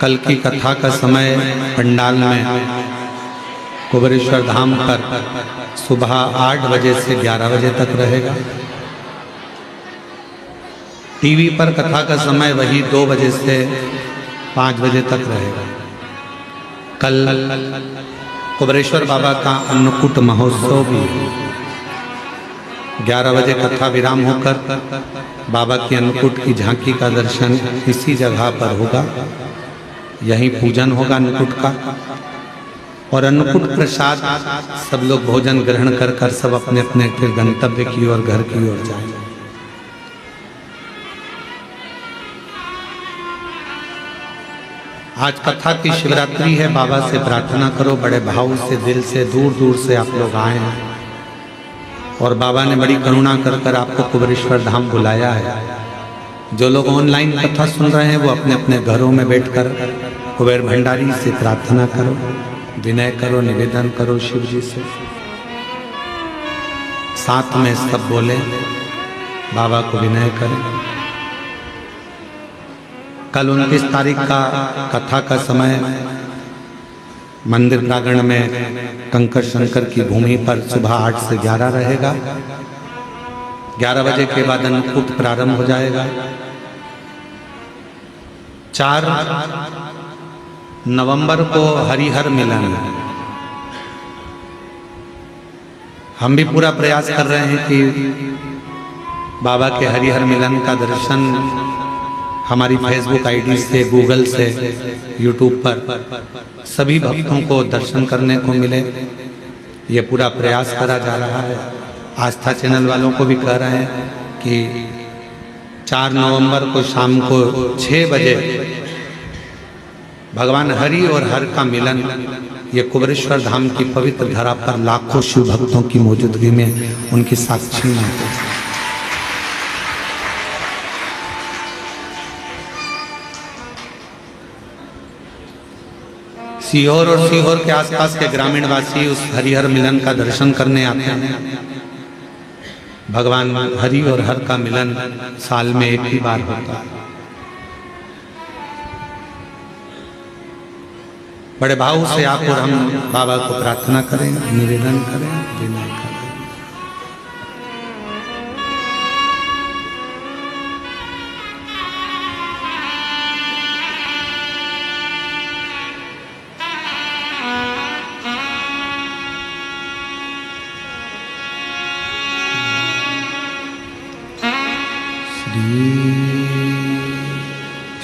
कल की कथा का समय पंडाल में कुबेरेश्वर धाम पर सुबह 8 बजे से 11 बजे तक रहेगा। टीवी पर कथा का समय वही 2 बजे से 5 बजे तक रहेगा। कल कुबेरेश्वर बाबा का अन्नकूट महोत्सव भी 11 बजे कथा विराम होकर बाबा की अन्नकूट की झांकी का दर्शन इसी जगह पर होगा। यहीं पूजन होगा अन्नकूट का, और अन्नकूट प्रसाद सब लोग भोजन ग्रहण कर कर सब अपने अपने फिर गंतव्य की ओर, घर की ओर जाएंगे। आज कथा की शिवरात्रि है। बाबा से प्रार्थना करो, बड़े भाव से, दिल से, दूर दूर से आप लोग आए हैं और बाबा ने बड़ी करुणा कर कर आपको कुबेरेश्वर धाम बुलाया है। जो लोग ऑनलाइन कथा सुन रहे हैं वो अपने अपने घरों में बैठकर कुबेर भंडारी से प्रार्थना करो, विनय करो, निवेदन करो शिव जी से। साथ में सब बोले, बाबा को विनय करें। कल 29 तारीख का कथा का समय मंदिर प्रांगण में कंकर शंकर की भूमि पर सुबह 8 से 11 रहेगा। 11 बजे के बाद अन्नकूट प्रारंभ हो जाएगा। 4 नवंबर को हरिहर मिलन है। हम भी पूरा प्रयास कर रहे हैं कि बाबा के हरिहर मिलन का दर्शन हमारी फेसबुक आईडी से, गूगल से, यूट्यूब पर सभी भक्तों को दर्शन करने को मिले। ये पूरा प्रयास करा जा रहा है। आस्था चैनल वालों को भी कह रहे हैं कि 4 नवंबर को शाम को 6 बजे भगवान हरि और हर का मिलन, ये कुबेरेश्वर धाम की पवित्र धरा पर लाखों शिव भक्तों की मौजूदगी में उनकी साक्षी में सीहोर और सीहोर के आसपास के ग्रामीण वासी उस हरिहर मिलन का दर्शन करने आते हैं। भगवान हरि और हर का मिलन साल में एक ही बार होता है। बड़े भाव से आप और हम बाबा को प्रार्थना करें, निवेदन करें, विनय करें।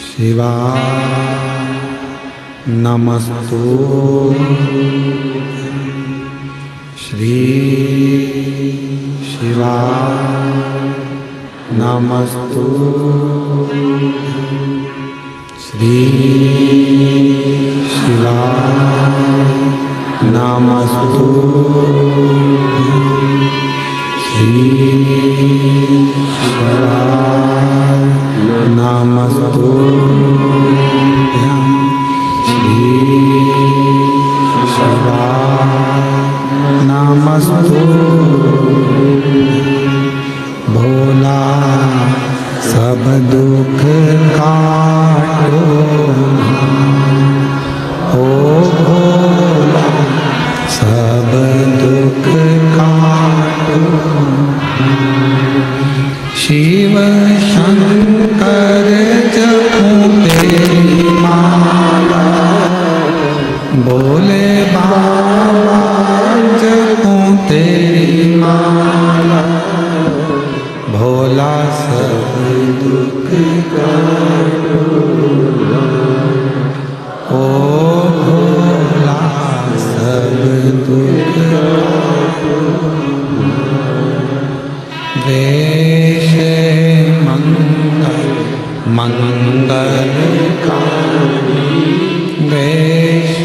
शिवा नमस्तु श्री शिवा नमस्तु श्री शिवा नमस्तु श्री शिवा नमस्तु श्री शिवा नमस्तु भोला सब दुख काटो ओ भोला सब दुख काटो शिव शंकर जपूं तेरी माला बोले बाबा जपूं दुख देश मंगल मंगलकारी देश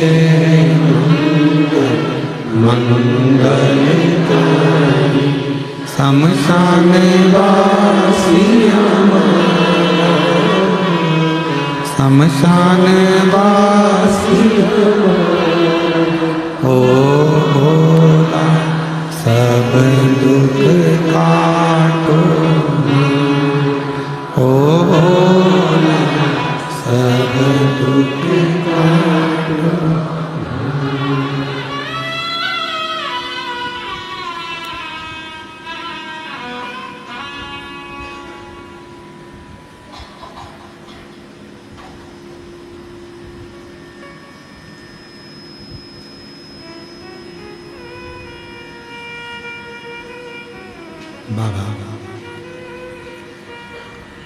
मंगलकारी शमशान वासी शमशान वासी हो भोला सब दुख काटो हो भोला सब दुख काटो। बाबा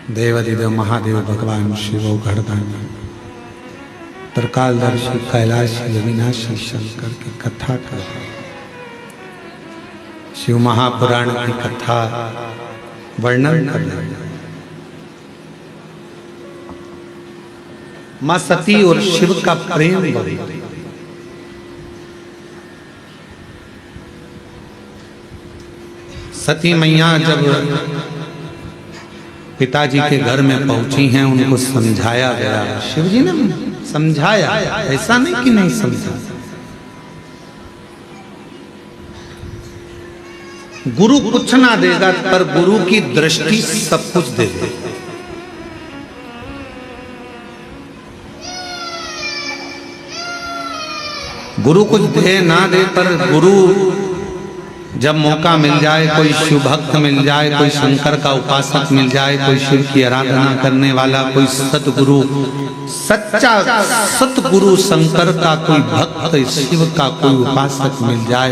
देवादिदेव महादेव भगवान शिव घरदानी त्रिकालदर्शी कैलाशी अविनाशी शंकर की कथा कर शिव महापुराण की कथा वर्णन कर मां सती और शिव का प्रेम बढ़े। सती मैया जब पिताजी के घर में पहुंची हैं उनको समझाया गया, शिव जी ने समझाया, ऐसा नहीं कि नहीं समझा। गुरु कुछ ना देगा पर गुरु की दृष्टि सब कुछ दे देगा। गुरु कुछ दे ना दे पर गुरु जब मौका मिल जाए, कोई शिव भक्त मिल जाए, कोई शंकर का उपासक मिल जाए, कोई शिव की आराधना करने वाला, कोई सतगुरु, सच्चा सतगुरु शंकर का कोई भक्त, शिव का कोई उपासक मिल जाए,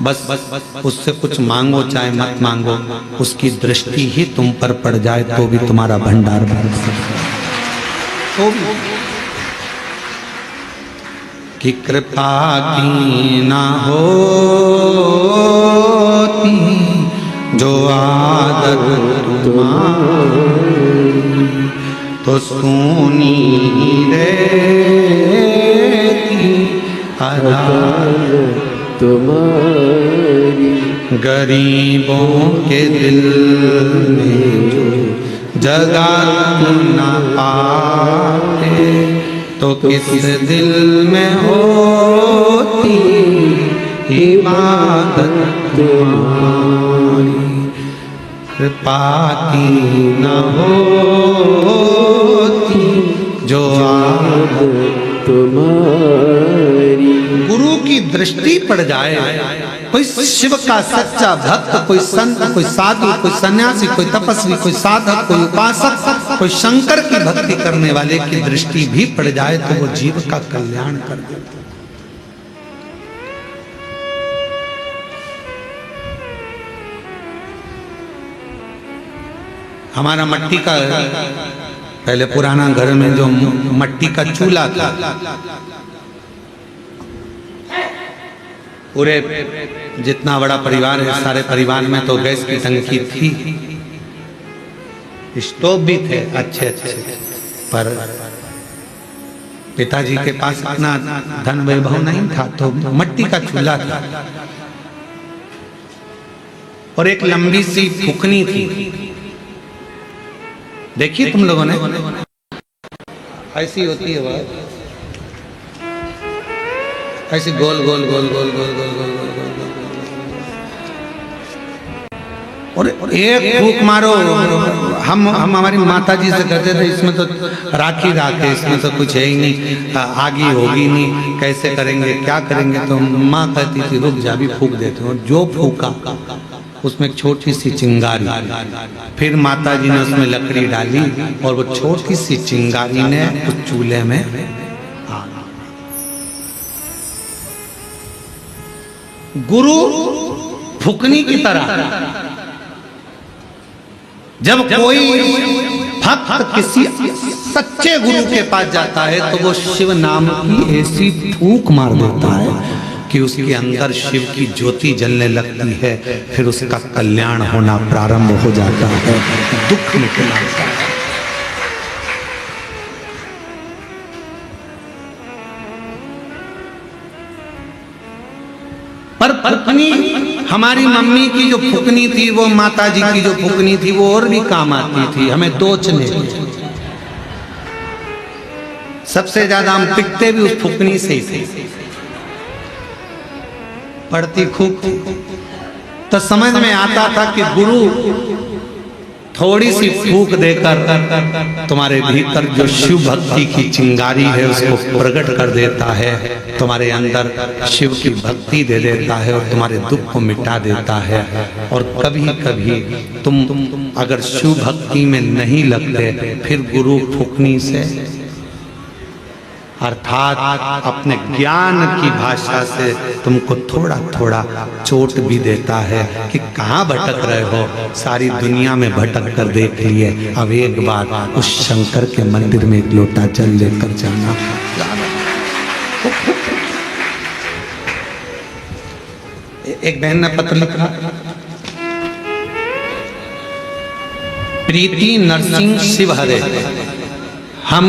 बस उससे कुछ मांगो चाहे मत मांगो, उसकी दृष्टि ही तुम पर पड़ जाए तो भी तुम्हारा भंडार भर सकता है। तो भी कि कृपा की ना होती जो आदत तुम्हारी तो सुनी रहती अदालत तुम्हारी। गरीबों के दिल में जो जगह तुम ना पाते तो किस दिल में होती इबादत तुम्हारी। कृपा की न होती जो आदत तुम्हारी। गुरु की दृष्टि पड़ जाए, कोई शिव का सच्चा भक्त, कोई संत, कोई साधु, कोई सन्यासी, कोई तपस्वी, कोई साधक, कोई उपासक, कोई शंकर की भक्ति करने वाले की दृष्टि भी पड़ जाए तो वो जीव का कल्याण कर देता। हमारा मट्टी का पहले पुराना घर में जो मट्टी का चूल्हा था, पूरे जितना बड़ा परिवार है सारे परिवार में तो गैस की टंकी थी, स्टोव भी थे अच्छे अच्छे, पर पिताजी के पास इतना धन वैभव नहीं था तो मट्टी का चूल्हा था और एक लंबी सी फुकनी थी। देखिए तुम लोगों ने, ऐसी होती है वह, ऐसी गोल गोल गोल गोल गोल गोल गोल गोल गोल और एक फूक मारो। हम हमारी माता जी से कहते थे इसमें तो राखी राख है, इसमें तो कुछ है ही नहीं, आगी होगी नहीं, कैसे करेंगे क्या करेंगे। तो माँ कहती थी रुक जा भी फूक देते हो। जो फूका उसमें एक छोटी सी चिंगारी, फिर माता जी ने उसमें लकड़ी डाली और वो छोटी सी चिंगारी ने उस चूल्हे में गुरु फुकनी की तरह जब कोई भक्त किसी सच्चे गुरु के पास जाता है तो वो शिव नाम की ऐसी फूक मार देता है कि उसके अंदर शिव की ज्योति जलने लगती है, फिर उसका कल्याण होना प्रारंभ हो जाता है, दुख मिटना। पर फुकनी हमारी मम्मी की जो फुकनी थी, वो माता जी की जो फुकनी थी, वो और भी काम आती थी, हमें दोचने। सबसे ज्यादा हम पिटते भी उस फुकनी से ही थे, पढ़ती खूब तो समझ में आता था कि गुरु थोड़ी सी फूक देकर तुम्हारे भीतर जो शिव भक्ति की चिंगारी है उसको प्रकट कर देता है, तुम्हारे अंदर शिव की भक्ति दे देता है और तुम्हारे दुख को मिटा देता है। और कभी कभी तुम अगर शिव भक्ति में नहीं लगते, फिर गुरु फूकनी से अर्थात अपने ज्ञान की भाषा से तुमको थोड़ा थोड़ा चोट भी देता है कि कहाँ भटक रहे हो, सारी दुनिया में भटक कर देख लिए, अब एक बार उस शंकर के मंदिर में एक लोटा जल लेकर जाना। एक बहन ने पत्र लिखा, प्रीति नरसिंह शिवहरे, हम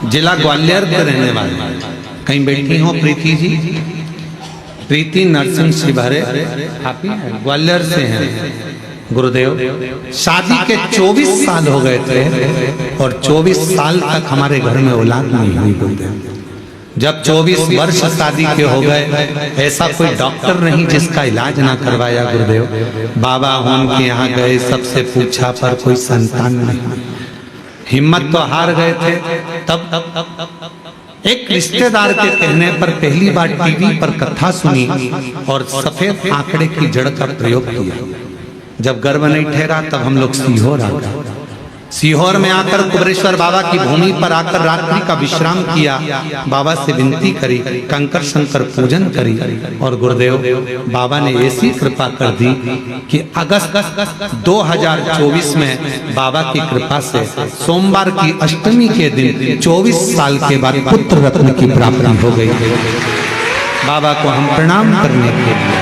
जिला ग्वालियर के रहने वाले, कहीं बैठी हो प्रीति जी? प्रीति नरसिंह शिवहरे आप ही ग्वालियर से हैं। गुरुदेव, शादी के 24 साल हो गए थे और 24 साल तक हमारे घर में औलाद नहीं हुई। गुरुदेव, जब 24 वर्ष शादी के हो गए, ऐसा कोई डॉक्टर नहीं जिसका इलाज ना करवाया। गुरुदेव, बाबा उनके यहाँ गए, सबसे पूछा पर कोई संतान नहीं, हिम्मत तो हार गए थे। तब एक रिश्तेदार के कहने पर पहली बार टीवी पर कथा सुनी और सफेद आंकड़े की जड़ का प्रयोग किया। जब गर्भ नहीं ठहरा तब हम लोग सीहोर आ गए। सीहोर में आकर कुबरेश्वर बाबा की भूमि पर आकर रात्रि का विश्राम किया, बाबा से विनती करी, कंकर शंकर पूजन करी और गुरुदेव बाबा ने ऐसी कृपा कर दी कि अगस्त 2024 में बाबा की कृपा से सोमवार की अष्टमी के दिन 24 साल के बाद पुत्र रत्न की प्राप्ति हो गई। बाबा को हम प्रणाम करने के लिए,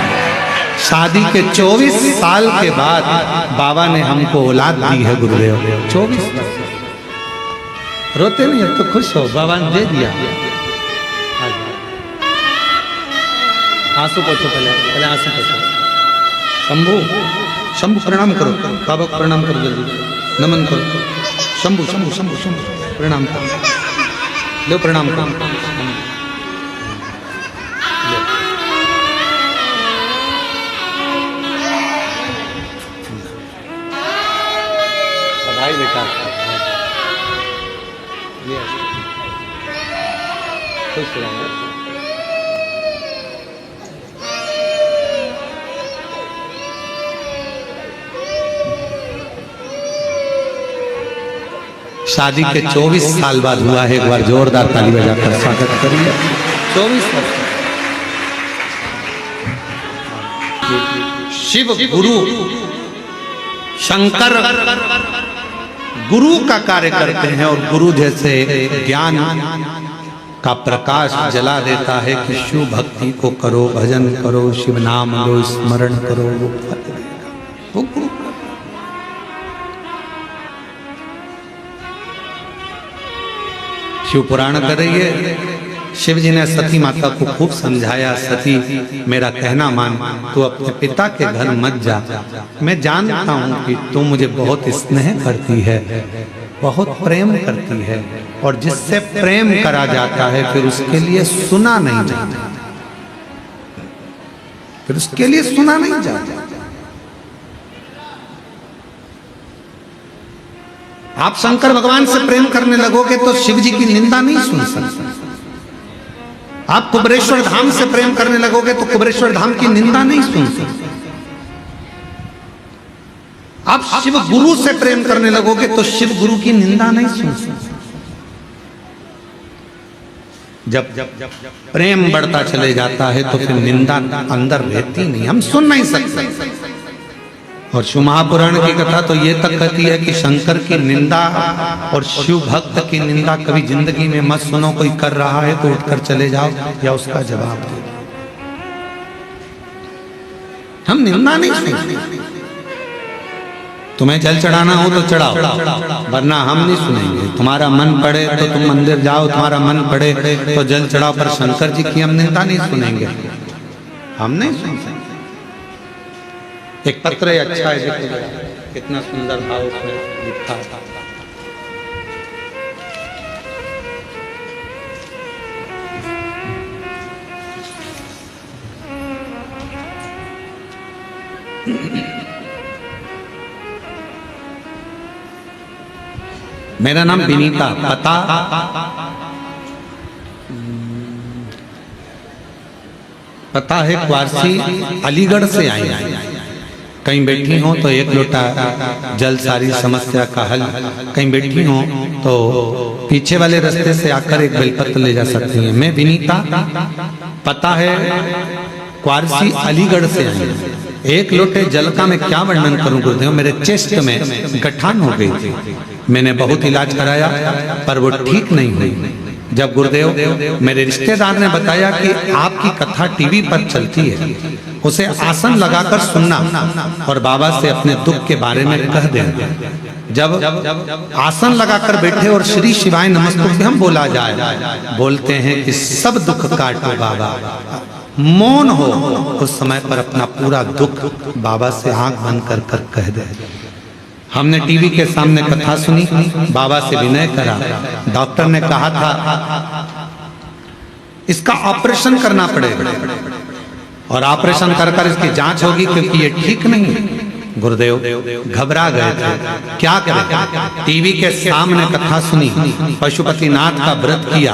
शादी के 24 साल के बाद बाबा ने हमको औलाद दी है। गुरुदेव, 24 रोते नहीं, अब तो खुश हो, बाबा ने दे दिया। आंसू पोछो, पहले आंसू पोछो। शंभू, शंभू प्रणाम करो, बाबा को प्रणाम करो, जल्दी नमन करो। शंभू शंभू शंभू शंभू प्रणाम करो, लो प्रणाम करो। बेटा खुश रहो। शादी के 24 साल बाद हुआ है। एक बार जोरदार ताली बजाकर स्वागत करिए। 24 वर्ष शिव गुरु शंकर गुरु का कार्य करते हैं और गुरु जैसे ज्ञान का प्रकाश जला देता है कि शिव भक्ति को करो, भजन करो, शिव नाम लो, स्मरण करो, वो गुरु। शिव पुराण कर रही है, शिव जी ने सती माता को खूब समझाया, सती मेरा कहना मान, तू अपने पिता के घर मत जा। मैं जानता हूँ कि तू मुझे बहुत स्नेह करती है, बहुत प्रेम करती है, और जिससे प्रेम करा जाता है फिर उसके लिए सुना नहीं जाता, फिर उसके लिए सुना नहीं जाता। आप शंकर भगवान से प्रेम करने लगोगे तो शिव जी की निंदा नहीं सुन सकते। आप कुबरेश्वर धाम से प्रेम करने लगोगे तो कुबरेश्वर धाम की निंदा नहीं सुन सकते। आप शिव गुरु से प्रेम करने लगोगे तो शिव गुरु की निंदा नहीं सुन सकते। जब प्रेम बढ़ता चले जाता है तो फिर निंदा अंदर रहती नहीं, हम सुन नहीं सकते। और शिव महापुराण की कथा तो ये तक कहती है कि शंकर की निंदा और शिव भक्त की निंदा कभी जिंदगी में मत सुनो। कोई कर रहा है तो उठकर चले जाओ या उसका जवाब दो। हम निंदा नहीं सुनेंगे। तुम्हें जल चढ़ाना हो तो चढ़ाओ, वरना हम नहीं सुनेंगे। तुम्हारा मन पड़े तो तुम मंदिर जाओ, तुम्हारा मन पड़े तो जल चढ़ाओ, पर शंकर जी की हम निंदा नहीं सुनेंगे, हम नहीं सुन सकते। एक पत्र अच्छा है, देखो कितना सुंदर भाव उसमें लिखा है। मेरा नाम विनीता, पता है क्वारसी, अलीगढ़ से आई। कहीं बैठी हो तो एक लोटा जल सारी समस्या का हल, कहीं बैठी हो तो पीछे वाले रास्ते से आकर एक बेलपत्र ले जा सकती हैं। मैं विनीता, पता है क्वारसी, अलीगढ़ से आई। एक लोटे जल का मैं क्या वर्णन करूं गुरुदेव, मेरे चेस्ट में गठान हो गई थी। मैंने बहुत इलाज कराया पर वो ठीक नहीं हुई। जब गुरुदेव मेरे रिश्तेदार ने बताया कि आपकी कथा टीवी पर चलती है, उसे आसन लगाकर सुनना और बाबा से अपने दुख के बारे में कह देना। जब आसन लगाकर बैठे और श्री शिवाय नमस्तुभ्यम बोला जाए, बोलते हैं कि सब दुख काटो बाबा, मौन हो, उस समय पर अपना पूरा दुख बाबा से आंख बंद कर कर कह दे। हमने टीवी के सामने कथा सुनी, बाबा से विनय करा। डॉक्टर ने कहा था इसका ऑपरेशन करना पड़ेगा और ऑपरेशन कर कर इसकी जांच होगी क्योंकि ये ठीक नहीं। गुरुदेव घबरा गए थे, क्या करें। टीवी के सामने कथा सुनी, पशुपतिनाथ का व्रत किया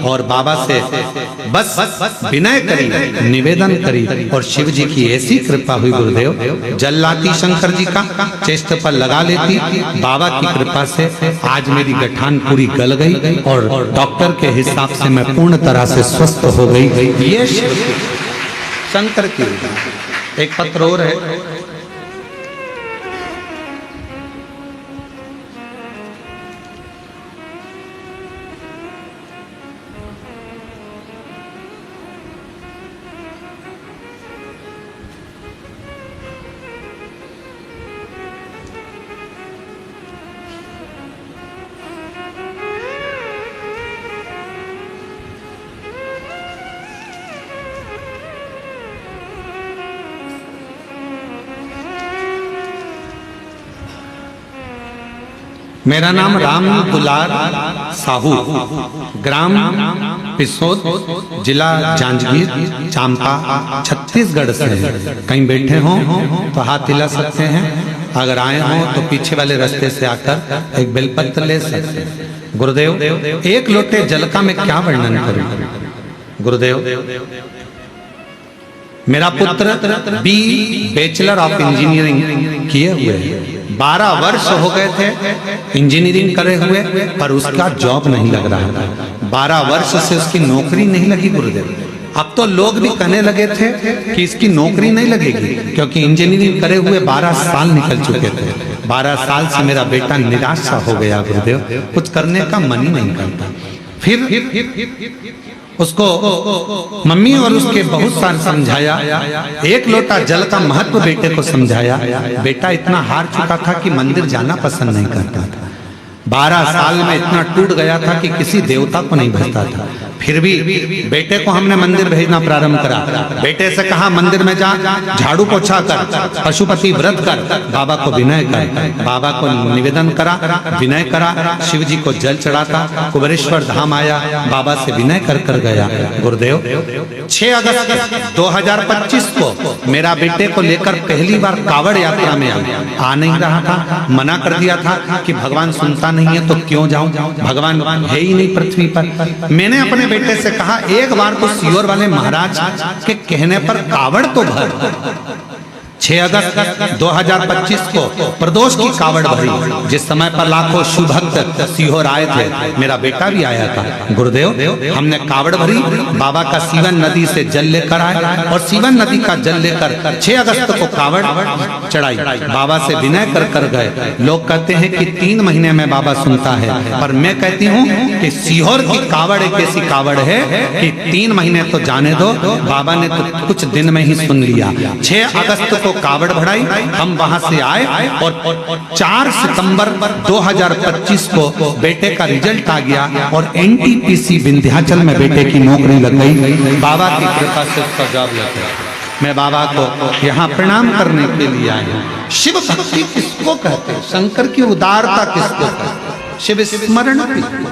और बाबा से बस विनय करी, निवेदन करी और शिव जी की ऐसी कृपा हुई गुरुदेव, जल लाती शंकर जी का, चेस्ट पर लगा लेती। बाबा की कृपा से आज मेरी गठान पूरी गल गई और डॉक्टर के हिसाब से मैं पूर्ण तरह से स्वस्थ हो गई। ये शंकर की। एक पत्र और है, मेरा नाम राम दुलार साहू, ग्राम पिसोद, जिला जांजगीर चांपा, छत्तीसगढ़ से है। कहीं बैठे हों तो हाथ हिला सकते हैं, अगर आए हों तो पीछे वाले रास्ते से आकर एक बेलपत्र ले सकते हैं। गुरुदेव एक लोटे जल का मैं क्या वर्णन करूं। गुरुदेव मेरा पुत्र बी बैचलर ऑफ इंजीनियरिंग किए हुए है, 12 वर्ष हो गए थे इंजीनियरिंग करे हुए, पर उसका जॉब नहीं लग रहा था। 12 वर्ष से उसकी नौकरी नहीं लगी गुरुदेव। अब तो लोग भी कहने लगे थे कि इसकी नौकरी नहीं लगेगी, क्योंकि इंजीनियरिंग करे हुए 12 साल निकल चुके थे। 12 साल से मेरा बेटा निराश सा हो गया गुरुदेव, कुछ करने का मन ही नहीं करता। फिर उसको मम्मी और उसके बहुत सारे समझाया, एक लोटा जल का महत्व बेटे को समझाया। बेटा इतना हार चुका था कि मंदिर जाना पसंद नहीं करता था। 12 साल में इतना टूट गया था कि किसी देवता को नहीं भजता था। फिर भी बेटे को हमने मंदिर भेजना प्रारंभ करा। बेटे से कहा मंदिर में जा, झाड़ू पोछा कर, पशुपति व्रत कर, बाबा को विनय कर। बाबा को निवेदन करा, विनय करा, शिव जी को जल चढ़ाता, कुबेरेश्वर धाम आया, बाबा से विनय कर कर गया। गुरुदेव 6 अगस्त 2025 को मेरा बेटे को लेकर पहली बार कावड़ यात्रा में आ नहीं रहा था। मना कर दिया था कि भगवान सुनता नहीं है तो क्यों जाऊं, भगवान है ही नहीं पृथ्वी पर। मैंने अपने बेटे से कहा एक बार तो सियोर वाले महाराज के कहने पर कावड़ तो भर। 6 अगस्त 2025 को प्रदोष की कावड़ भरी, जिस समय पर लाखों शिव भक्त सीहोर आए थे, मेरा बेटा भी आया था। गुरुदेव, हमने कावड़ भरी, बाबा का सीवन नदी से जल लेकर आए और सीवन नदी का जल लेकर 6 अगस्त को कावड़ चढ़ाई। बाबा से विनय कर गए। लोग कहते हैं कि 3 महीने में बाबा सुनता है, पर मैं कहती हूँ कि सीहोर की कावड़ एक ऐसी कावड़ है कि 3 महीने तो जाने दो, बाबा ने तो कुछ दिन में ही सुन लिया। 6 अगस्त को कावड़ बढ़ाई, हम वहां से आए और 4 सितंबर 2025 को बेटे का रिजल्ट आ गया और एनटीपीसी विंध्याचल में बेटे की नौकरी लग गई। बाबा की कृपा से उसका जॉब लग गया। मैं बाबा को यहाँ प्रणाम करने के लिए आया हूँ। शिव भक्ति किसको कहते हैं? शंकर की उदारता किसको कहते हैं? शिव स्मरण किसको?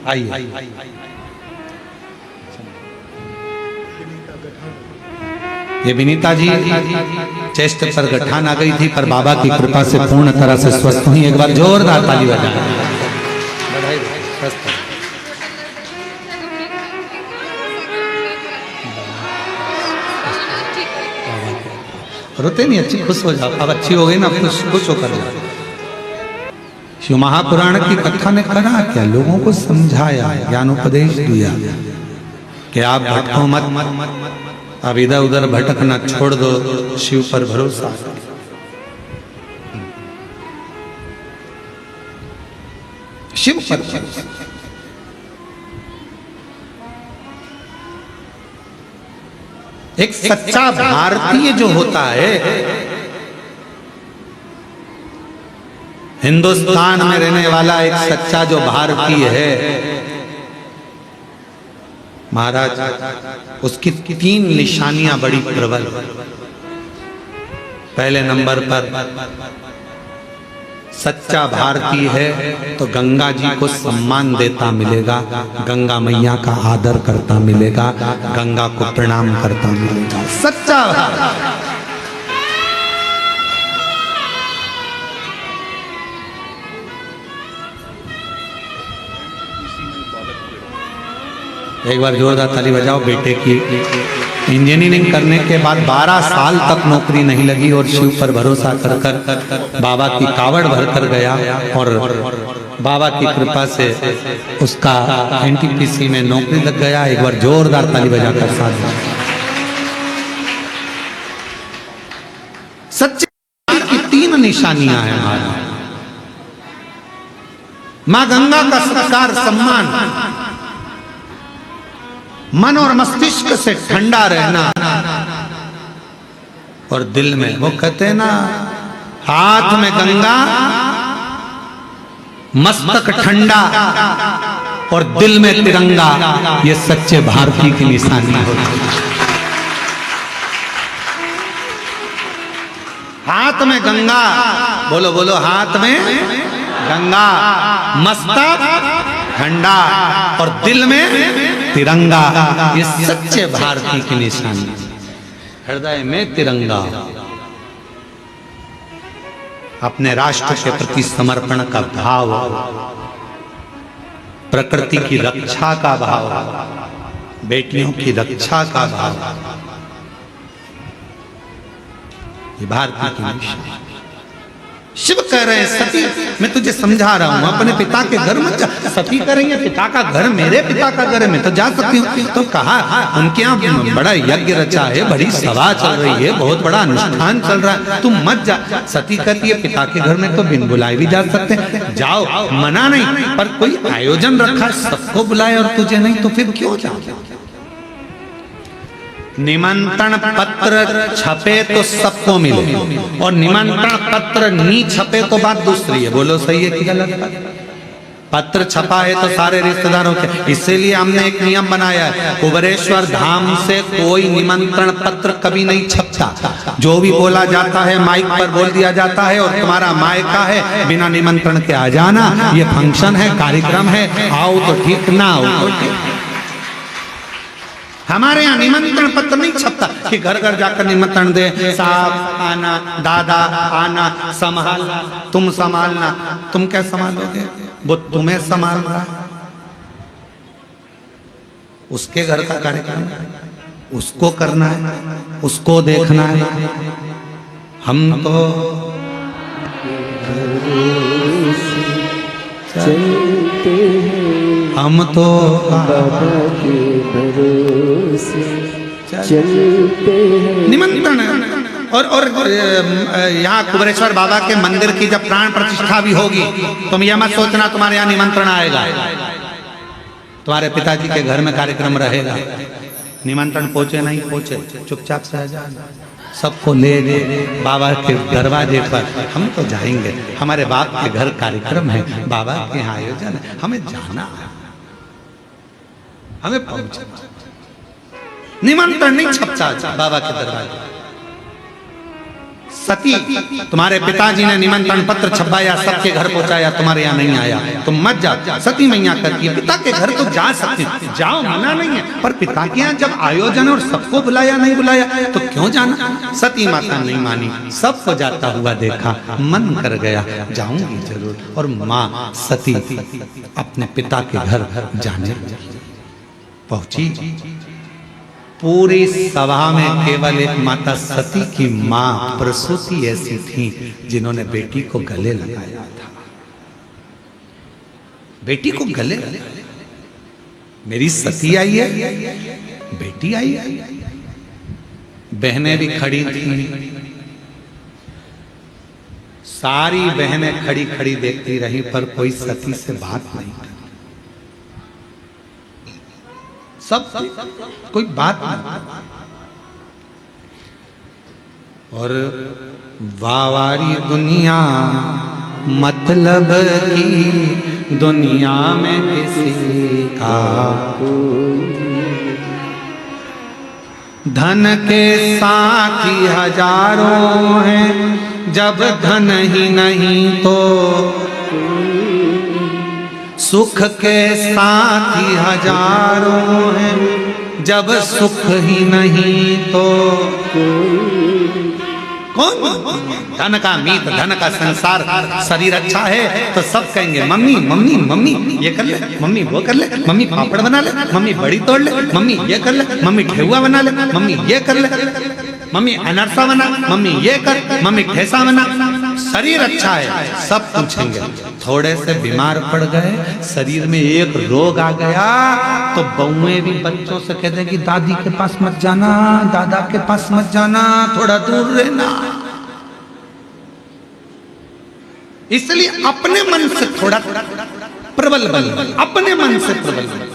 आइए, ये विनीता जी चेस्ट पर गठान आ गई थी, पर बाबा की कृपा से पूर्ण तरह से स्वस्थ हुई। एक बार जोरदार ताली बजाएं। रोते नहीं, अच्छी खुश हो जाओ। अब अच्छी हो गई ना, खुश होकर जाओ। शिव महापुराण की कथा ने करा क्या? लोगों को समझाया, ज्ञानोपदेश दिया कि आप भटको मत, अब इधर उधर भटकना छोड़ दो, शिव पर भरोसा। शिव पर भरोसा। एक सच्चा भारतीय जो होता है, हिंदुस्तान में रहने वाला एक सच्चा जो भारतीय है, महाराज, उसकी 3 निशानियां बड़ी प्रबल। पहले नंबर पर सच्चा भारतीय है तो गंगा जी को सम्मान देता मिलेगा, गंगा मैया का आदर करता मिलेगा, गंगा को प्रणाम करता मिलेगा। सच्चा एक बार जोरदार ताली बजाओ। बेटे की इंजीनियरिंग करने के बाद 12 साल तक नौकरी नहीं लगी और शिव पर भरोसा कर बाबा की कावड़ भर कर गया और बाबा की कृपा से उसका एनटीपीसी में नौकरी लग गया। एक बार जोरदार ताली बजाकर साथ। सच्चे की 3 निशानियां हैं हमारा। मां गंगा का सत्कार, सम्मान, मन और मस्तिष्क से ठंडा रहना और दिल में, वो कहते हैं ना, हाथ में गंगा, मस्तक ठंडा और दिल में तिरंगा, ये सच्चे भारतीय की निशानी होती है। हाथ में गंगा, बोलो बोलो, हाथ में गंगा, मस्तक ठंडा और दिल में तिरंगा, ये सच्चे भारतीय की निशानी। हृदय में तिरंगा, अपने राष्ट्र के प्रति समर्पण का भाव, प्रकृति की रक्षा का भाव, बेटियों की रक्षा का भाव, ये भारतीय की निशानी। शिव कह रहे हैं, सती, मैं तुझे समझा रहा हूं, अपने पिता के घर मत जा। सती कह रही है, पिता का घर, मेरे पिता का घर है, मैं तो जा सकती हूँ। तो कहा, उनके यहाँ बड़ा यज्ञ रचा है, बड़ी सभा चल रही है, बहुत बड़ा अनुष्ठान चल रहा है, तुम मत जा। सती कहती है, पिता के घर में तो बिन बुलाए भी जा सकते हैं, जाओ, मना नहीं, पर कोई आयोजन रखा, सबको बुलाए और तुझे नहीं, तो फिर क्यों जाओ? निमंत्रण पत्र छपे तो सबको मिले और निमंत्रण पत्र नहीं छपे तो बात दूसरी है। बोलो सही है कि गलत है? पत्र छपा है तो सारे रिश्तेदारों के, इसीलिए हमने एक नियम बनाया है, कुबेरेश्वर धाम से कोई निमंत्रण पत्र कभी नहीं छपता। जो भी बोला जाता है माइक पर बोल दिया जाता है और तुम्हारा मायका है, बिना निमंत्रण के आ जाना, ये फंक्शन है, कार्यक्रम है, आओ तो ठीक, ना आओ तो ठीक। हमारे यहाँ निमंत्रण पत्र नहीं छपता कि घर घर जाकर निमंत्रण दे, साहब आना, दादा आना, संभालना, तुम संभालना। तुम क्या संभालोगे? वो तुम्हें संभाल रहा है। उसके घर का कार्यक्रम उसको करना है, उसको देखना है। हम तो चलते हैं, हम तो बाबा के भरोसे चलते हैं। निमंत्रण है। और यहाँ कुबेरेश्वर बाबा के मंदिर की जब प्राण प्रतिष्ठा भी होगी, तुम यह मत सोचना तुम्हारे यहाँ निमंत्रण आएगा। तुम्हारे पिताजी के घर में कार्यक्रम रहेगा, निमंत्रण पहुंचे नहीं पहुंचे, चुपचाप से आ जाना। सबको ले बाबा के दरवाजे पर हम तो जाएंगे। हमारे बाप के घर कार्यक्रम है, बाबा के यहाँ आयोजन है, हमें जाना है, हमें पहुंचना। निमंत्रण नहीं छपता बाबा के दरवाजे। सती, तुम्हारे पिताजी ने निमंत्रण पत्र छपाया, सबके घर पहुंचाया, तुम्हारे यहाँ नहीं आया, तुम मत जाओ। सती मैया करती है, पिता के घर तो जा सकते, जाओ, मना नहीं है, पर पिता के यहाँ जब आयोजन और सबको बुलाया नहीं बुलाया तो क्यों जाना। सती माता नहीं मानी, सबको जाता हुआ देखा, मन कर गया जाऊंगी जरूर। और माँ सती अपने पिता के घर जाने पहुंची। पूरी सभा में केवल एक माता सती की मां प्रसूति ऐसी थी जिन्होंने बेटी को गले लगाया था। बेटी को गले, मेरी सती आई है, बेटी आई है। बहनें भी खड़ी थी, सारी बहनें खड़ी खड़ी देखती रही, पर कोई सती से बात नहीं की। सब कोई बात नहीं। और वावारी दुनिया मतलब की दुनिया में किसी का धन के साथी हजारों हैं, जब धन ही नहीं तो सुख के साथी हजारों हैं, जब सुख ही नहीं तो कौन। धन का मीत, धन का संसार, शरीर अच्छा है तो सब कहेंगे मम्मी मम्मी मम्मी ये कर ले, मम्मी वो कर ले, मम्मी पापड़ बना ले, मम्मी बड़ी तोड़ ले, मम्मी ये कर ले, मम्मी ठेहुआ बना ले, मम्मी ये कर ले, मम्मी अनरसा बना, मम्मी ये कर, मम्मी ठेसा बना। शरीर अच्छा है सब पूछेंगे। थोड़े से बीमार पड़ गए, शरीर में एक रोग आ गया तो बहुएं भी बच्चों से कह देगी दादी के पास मत जाना, दादा के पास मत जाना, थोड़ा दूर रहना। इसलिए अपने मन से थोड़ा प्रबल बन, अपने मन से प्रबल बन।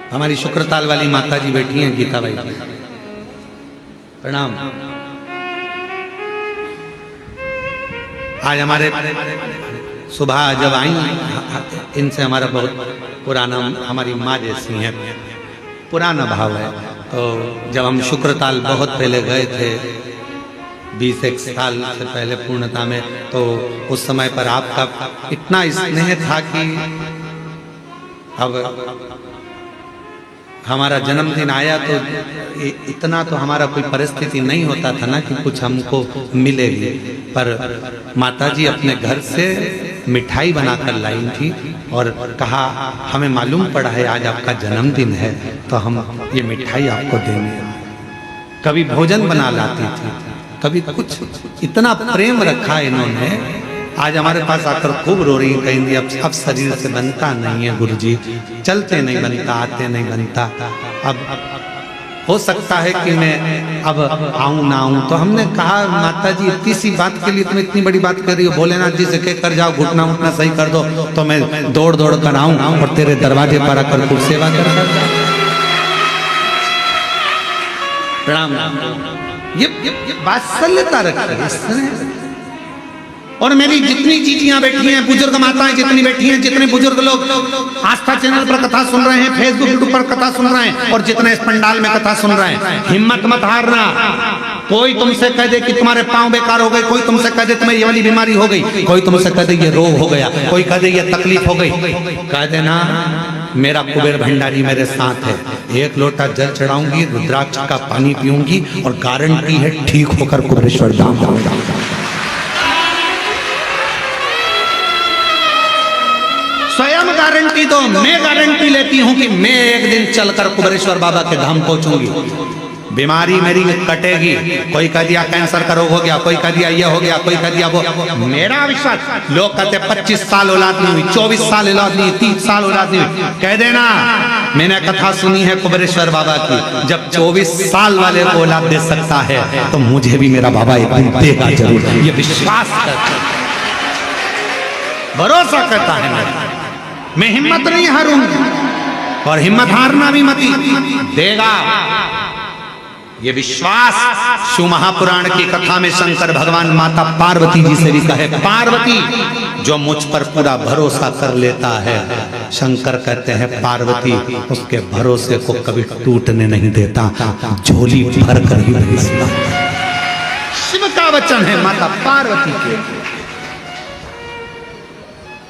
हमारी शुक्रताल वाली माता जी बैठी हैं, गीता बाई, प्रणाम। आज हमारे सुबह जब आई, इनसे हमारा बहुत पुराना, हमारी माँ जैसी है, पुराना भाव है। तो जब हम शुक्रताल बहुत पहले गए थे, 20 साल से पहले पूर्णता में, तो उस समय पर आपका इतना स्नेह था कि अब हमारा जन्मदिन आया तो इतना तो हमारा कोई परिस्थिति नहीं होता था ना कि कुछ हमको मिलेगी, पर माताजी अपने घर से मिठाई बनाकर लाई थी और कहा हमें मालूम पड़ा है आज आपका जन्मदिन है तो हम ये मिठाई आपको देंगे। कभी भोजन बना लाती थी, कभी कुछ, इतना प्रेम रखा इन्होंने। आज हमारे पास आकर खूब रो रही, कहेंगी अब शरीर से बनता नहीं है गुरुजी, चलते नहीं बनता, आते नहीं बनता। अब हो सकता है कि मैं अब आऊं ना आऊं। तो हमने कहा माता जी इतनी सी बात के लिए तुम इतनी बड़ी बात कर रही हो, भोलेनाथ जी से कह कर जाओ घुटना उठना सही कर दो तो मैं दौड़ दौड़ कर आऊं और तेरे दरवाजे पर आकर कुछ सेवा कर। प्रणाम। ये वात्सल्यता रखी। और मेरी जितनी जीजियां बैठी हैं, बुजुर्ग माताएं जितनी बैठी हैं, जितने बुजुर्ग लोग आस्था चैनल पर कथा सुन रहे हैं, फेसबुक यूट्यूब पर कथा सुन रहे हैं, और जितने इस पंडाल में कथा सुन रहे हैं, हिम्मत मत हारना। कोई तुमसे कह दे कि तुम्हारे पांव बेकार हो गए, कोई तुमसे कह दे तुम्हें ये वाली बीमारी हो गई, कोई तुमसे कह दे ये रोग हो गया, कोई कह दे ये तकलीफ हो गई, कह देना मेरा कुबेर भंडारी मेरे साथ है। एक लोटा जल चढ़ाऊंगी, रुद्राक्ष का पानी पीऊंगी और गारंटी है ठीक होकर कुबेरेश्वर धाम जाऊंगा। गारंटी दो, मैं गारंटी लेती हूं कि मैं एक दिन चलकर कुबेरेश्वर बाबा के धाम पहुंचूंगी। बीमारी मेरी कटेगी। कोई कह दिया कैंसर का रोग हो गया, कोई कह दिया ये हो गया, कोई कह दिया वो। मेरा विश्वास, लोग कहते 25 साल औलाद नहीं हुई, 24 साल औलाद नहीं, 30 साल औलाद नहीं हुई। कह देना मैंने कथा सुनी है कुबेरेश्वर बाबा की, जब 24 साल वाले को औलाद दे सकता है तो मुझे भी मेरा बाबा एक दिन देगा जरूर। ये विश्वास करता है, भरोसा करता है। मैं हिम्मत नहीं हारूंगी और हिम्मत हारना भी मत देगा। ये विश्वास शिव महापुराण की कथा में शंकर भगवान माता पार्वती जी से भी कहे, पार्वती जो मुझ पर पूरा भरोसा कर लेता है, शंकर कहते हैं पार्वती उसके भरोसे को कभी टूटने नहीं देता, झोली भर कर ही भेजता। शिव का वचन है माता पार्वती के।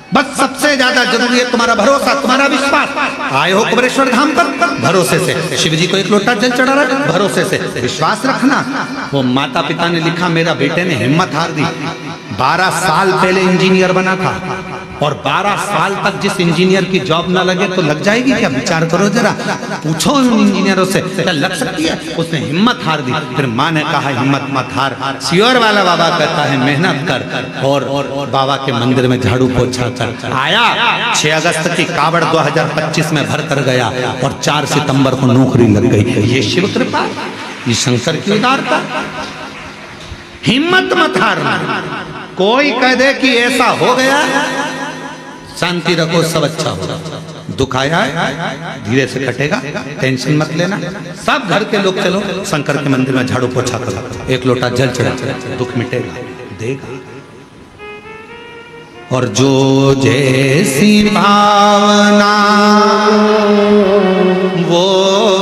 बस सबसे ज्यादा जरूरी है तुम्हारा भरोसा, तुम्हारा विश्वास। आए हो कुबेरेश्वर धाम पर, भरोसे से शिव जी को एक लोटा जल चढ़ा रहा, भरोसे से विश्वास रखना। वो माता पिता ने लिखा, मेरा बेटे ने हिम्मत हार दी। 12 साल पहले इंजीनियर बना था और 12 साल तक जिस इंजीनियर की जॉब ना लगे तो लग जाएगी क्या? विचार करो जरा, पूछो उन इंजीनियरों से क्या लग सकती है। उसने हिम्मत हार दी। फिर माँ ने कहा हिम्मत मत हार, सियोर वाला बाबा कहता है मेहनत कर। और बाबा के मंदिर में झाड़ू पोछा कर आया। 6 अगस्त की कावड़ 2025 में भर कर गया और 4 सितंबर को नौकरी लग गई। ये शिव कृपा, ये शंकर की उदारता। हिम्मत मत हारना। कोई कह दे कि ऐसा हो गया, शांति रखो, सब अच्छा होगा। दुख आया है धीरे से कटेगा, टेंशन मत लेना। सब घर के लोग चलो शंकर के मंदिर में झाड़ू पोछा करो, एक लोटा जल चढ़ा, दुख मिटेगा, देगा। और जो जैसी भावना वो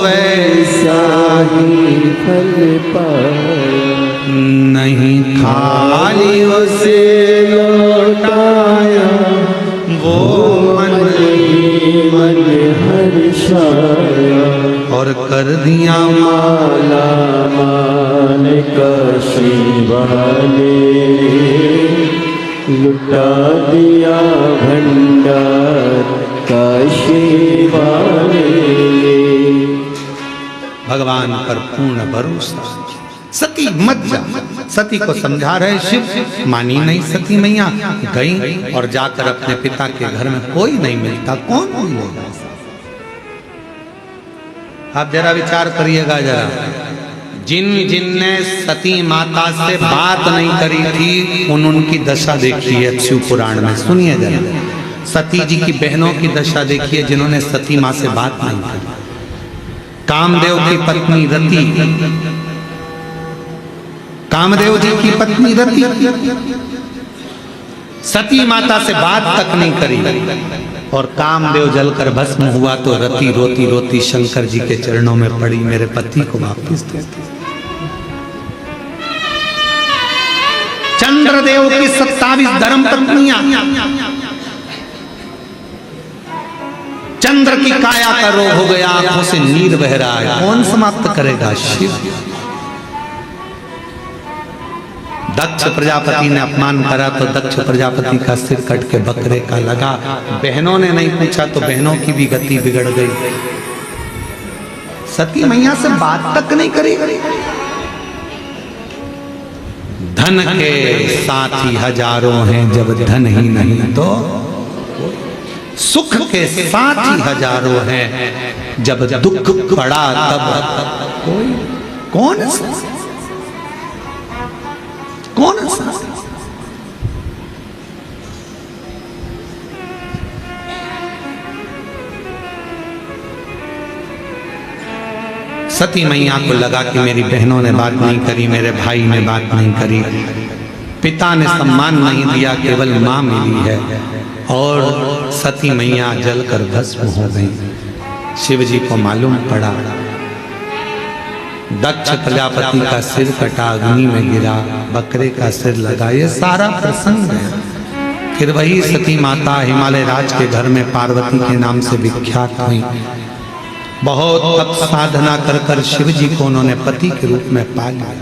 वैसा ही फल पाए, नहीं खाली उसे लौटाया वो मन ही मन हर्षाया। और कर दिया माला मान काशी वाले, लुटा दिया भंडार काशी वाले। भगवान पर पूर्ण भरोसा। सती मत जा, सती को समझा रहे शिव, मानी नहीं सती मैया, गई और जाकर अपने पिता के घर में कोई नहीं मिलता, कौन मिलेगा? आप जरा विचार करिएगा जरा, जिन ने सती माता से बात नहीं करी थी उनकी दशा देखी है शिव पुराण में, सुनिए जरा। सती जी की बहनों की दशा देखिए जिन्होंने सती माँ से बात नहीं की। कामदेव की पत्नी रति, कामदेव जी की पत्नी रति सती माता से बात तक नहीं करी और कामदेव जलकर भस्म हुआ तो रति रोती रोती शंकर जी के चरणों में पड़ी, मेरे पति को वापस दे। चंद्रदेव की 27 धर्म पत्नियां, चंद्र की काया का रोग हो गया, आंखों से नीर बह रहा है, कौन समाप्त करेगा? शिव। दक्ष प्रजापति ने अपमान करा तो दक्ष प्रजापति का सिर कट के बकरे का लगा। बहनों ने नहीं पूछा तो बहनों की भी गति बिगड़ गई। सती मैया से बात तक नहीं करी। धन के साथी हजारों हैं जब धन ही नहीं तो, सुख के साथी हजारों हैं जब दुख पड़ा तब कौन सा? सती मैया को लगा कि मेरी बहनों ने बात नहीं करी, मेरे भाई ने बात नहीं करी, पिता ने सम्मान नहीं दिया, केवल मां मिली है, और सती मैया जलकर भस्म हो गई। शिव जी को मालूम पड़ा, दक्ष प्रजापति का सिर कटा, अग्नि में गिरा, बकरे का सिर लगा, ये सारा प्रसंग है। फिर वही सती माता हिमालय राज के घर में पार्वती के नाम से विख्यात हुई। बहुत तप साधना कर कर शिव जी को उन्होंने पति के रूप में पा लिया।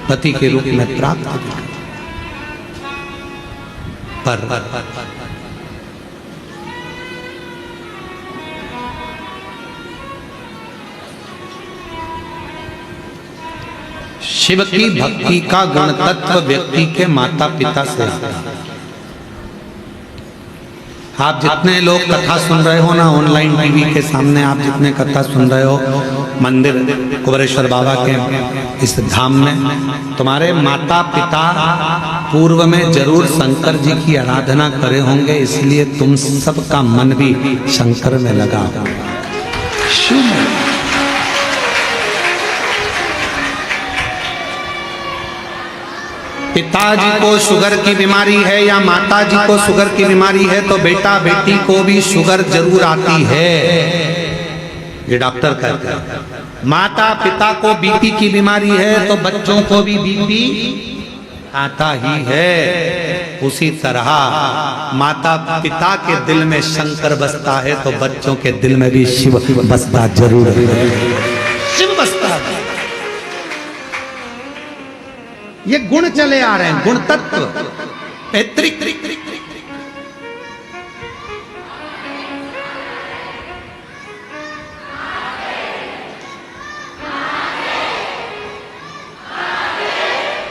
पति के रूप में प्राप्त किया। पर शिव की भक्ति का गुण तत्व व्यक्ति के माता पिता से आता है। आप जितने लोग कथा सुन रहे हो ना, ऑनलाइन टीवी के सामने आप जितने कथा सुन रहे हो, मंदिर कुबेरेश्वर बाबा के इस धाम में, तुम्हारे माता पिता पूर्व में जरूर शंकर जी की आराधना करे होंगे, इसलिए तुम सबका मन भी शंकर में लगा। पिताजी को शुगर की बीमारी है या माताजी को शुगर की बीमारी है तो बेटा बेटी को भी शुगर जरूर आती है, ये डॉक्टर कहते हैं। माता पिता को बीपी की बीमारी है तो बच्चों को भी बीपी आता ही है। उसी तरह माता पिता के दिल में शंकर बसता है तो बच्चों के दिल में भी शिव बसता जरूर है। शिव बसता है, ये गुण चले आ रहे हैं, गुण तत्व पैतृक।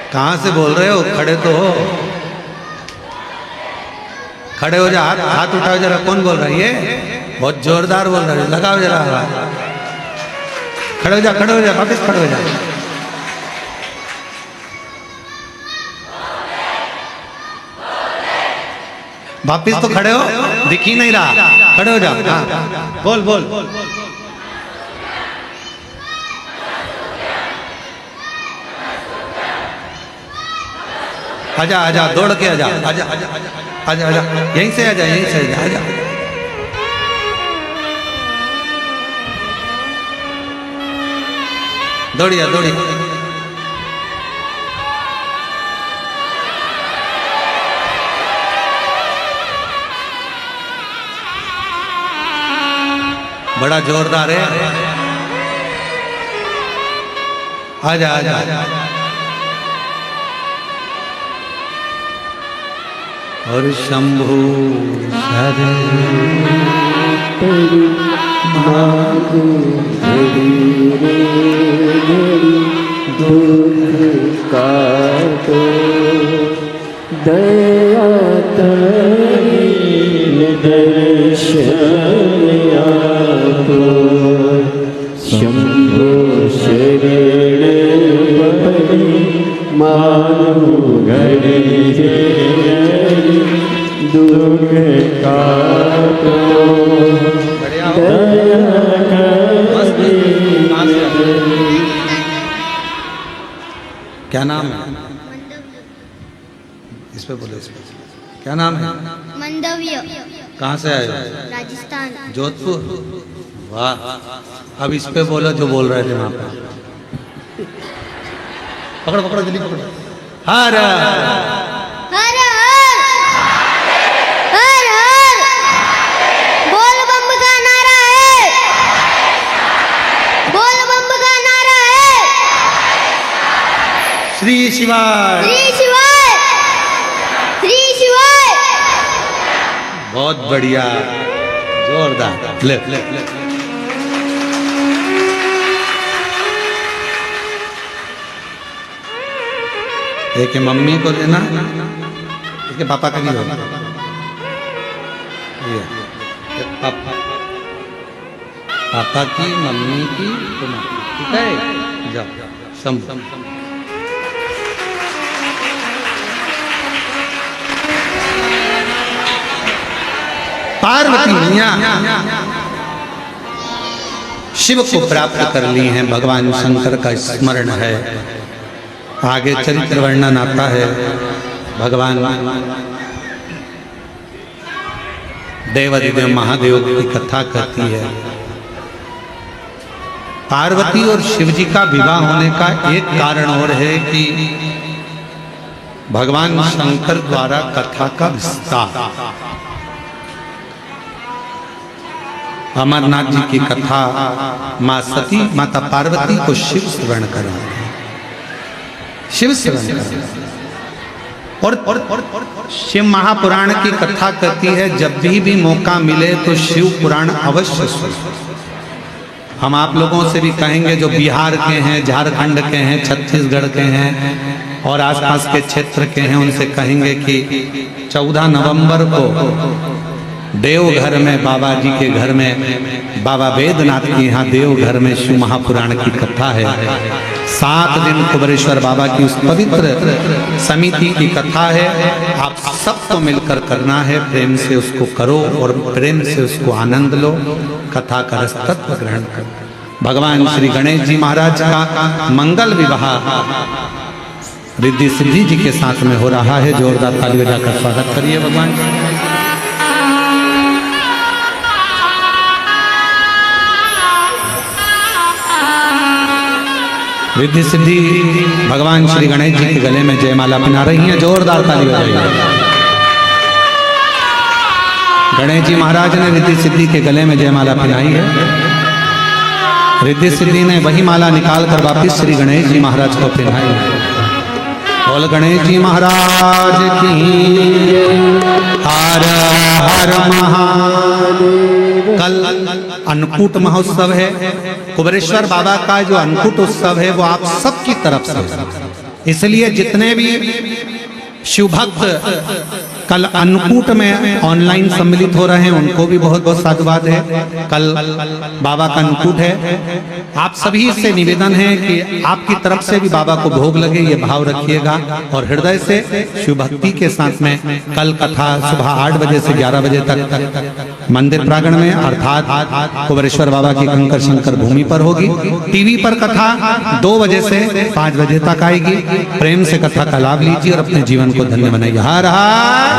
कहां से बोल रहे हो? खड़े तो हो, खड़े हो जा, हाथ उठाओ जरा। कौन बोल रहा है? ये बहुत जोरदार बोल रहा है, लगाओ जरा। खड़े हो जा, खड़े हो जा, वापिस खड़े हो जा। वापिस तो खड़े हो, दिख ही नहीं रहा, खड़े हो जाओ। हाँ बोल बोल। आजा आजा, दौड़ के आजा, आजा आजा आजा आजा, यहीं से आजा, यहीं से आजा, आजा। दौड़िया दौड़िया। बड़ा जोरदार है, आजा आजा आजा। और शंभु हरे तेरी मांगू घड़ी रे घड़ी, दुख का तो दया तेरी दर्शन आपो, शंभो शरण बड़ी मांगू घड़ी रे दुख का तो दया कर। क्या नाम है? इस पे बोलो, इस पे क्या नाम है? मंदव्य। कहाँ से आए हो? राजस्थान। जोधपुर। वाह, अब इस पे बोलो जो बोल रहे थे वहां पे। पकड़ो पकड़ो, जल्दी पकड़ो। हर हर हर हर बोल बम का नारा है, बोल बम का नारा है। श्री शिवाय, श्री शिवाय, श्री शिवाय। बहुत बढ़िया, जोरदार। ले ले ले। एक मम्मी को देना, इसके पापा का भी होगा। पापा पापा की, मम्मी की, तुम्हारी, ठीक है? जाओ शंभु। पार्वती मैया शिव को प्राप्त कर ली हैं, भगवान शंकर का स्मरण है। आगे चरित्र वर्णन आता है, भगवान देवादिदेव महादेव की कथा कहती है। पार्वती और शिव जी का विवाह होने का एक कारण और है कि भगवान शंकर द्वारा कथा का विस्तार। अमरनाथ जी की कथा माँ सती, माता पार्वती को शिव श्रवण करा, शिव श्रवण करा। और शिव महापुराण की कथा कहती है जब भी मौका मिले तो शिव पुराण अवश्य सुनो। हम आप लोगों से भी कहेंगे जो बिहार के हैं, झारखंड के हैं, छत्तीसगढ़ के हैं और आसपास के क्षेत्र के हैं, उनसे कहेंगे कि 14 नवंबर को देवघर में बाबा जी के घर में, बाबा वेदनाथ के यहाँ देवघर में शिव महापुराण की कथा है। 7 दिन कुबेरेश्वर बाबा की उस पवित्र समिति की कथा है। आप सबको मिलकर करना है, प्रेम से उसको करो और प्रेम से उसको आनंद लो, कथा का रस तत्व ग्रहण करो। भगवान श्री गणेश जी महाराज का मंगल विवाह रिद्धि सिद्धि जी के साथ में हो रहा है। जोरदार ताली बजाकर स्वागत करिए भगवान। रिद्धि सिद्धि भगवान श्री गणेश जी के गले में जयमाला पहना रही हैं। जोरदार ताली बजाइए। गणेश जी महाराज ने रिद्धि सिद्धि के गले में जयमाला पहनाई है। रिद्धि सिद्धि ने वही माला निकालकर वापिस श्री गणेश जी महाराज को पहनाई है। बोल गणेश जी महाराज की हर हर महादेव। कल अन्नकूट महोत्सव है। कुबेरेश्वर बाबा का जो अन्नकूट उत्सव है वो आप सबकी तरफ से, इसलिए जितने भी शिव भक्त कल अन्नकूट में ऑनलाइन सम्मिलित हो रहे हैं उनको भी बहुत बहुत साधुवाद है। कल बाबा का अन्नकूट है। आप सभी से निवेदन है कि आपकी तरफ से भी बाबा को भोग लगे, ये भाव रखिएगा और हृदय से शिव भक्ति के साथ में कल कथा सुबह 8 बजे से 11 बजे तक मंदिर प्रांगण में अर्थात कुबेरेश्वर बाबा की कंकर शंकर भूमि पर होगी। टीवी पर कथा 2 बजे से 5 बजे तक आएगी। प्रेम से कथा का लाभ लीजिए और अपने जीवन को धन्य बनाइए। हर हर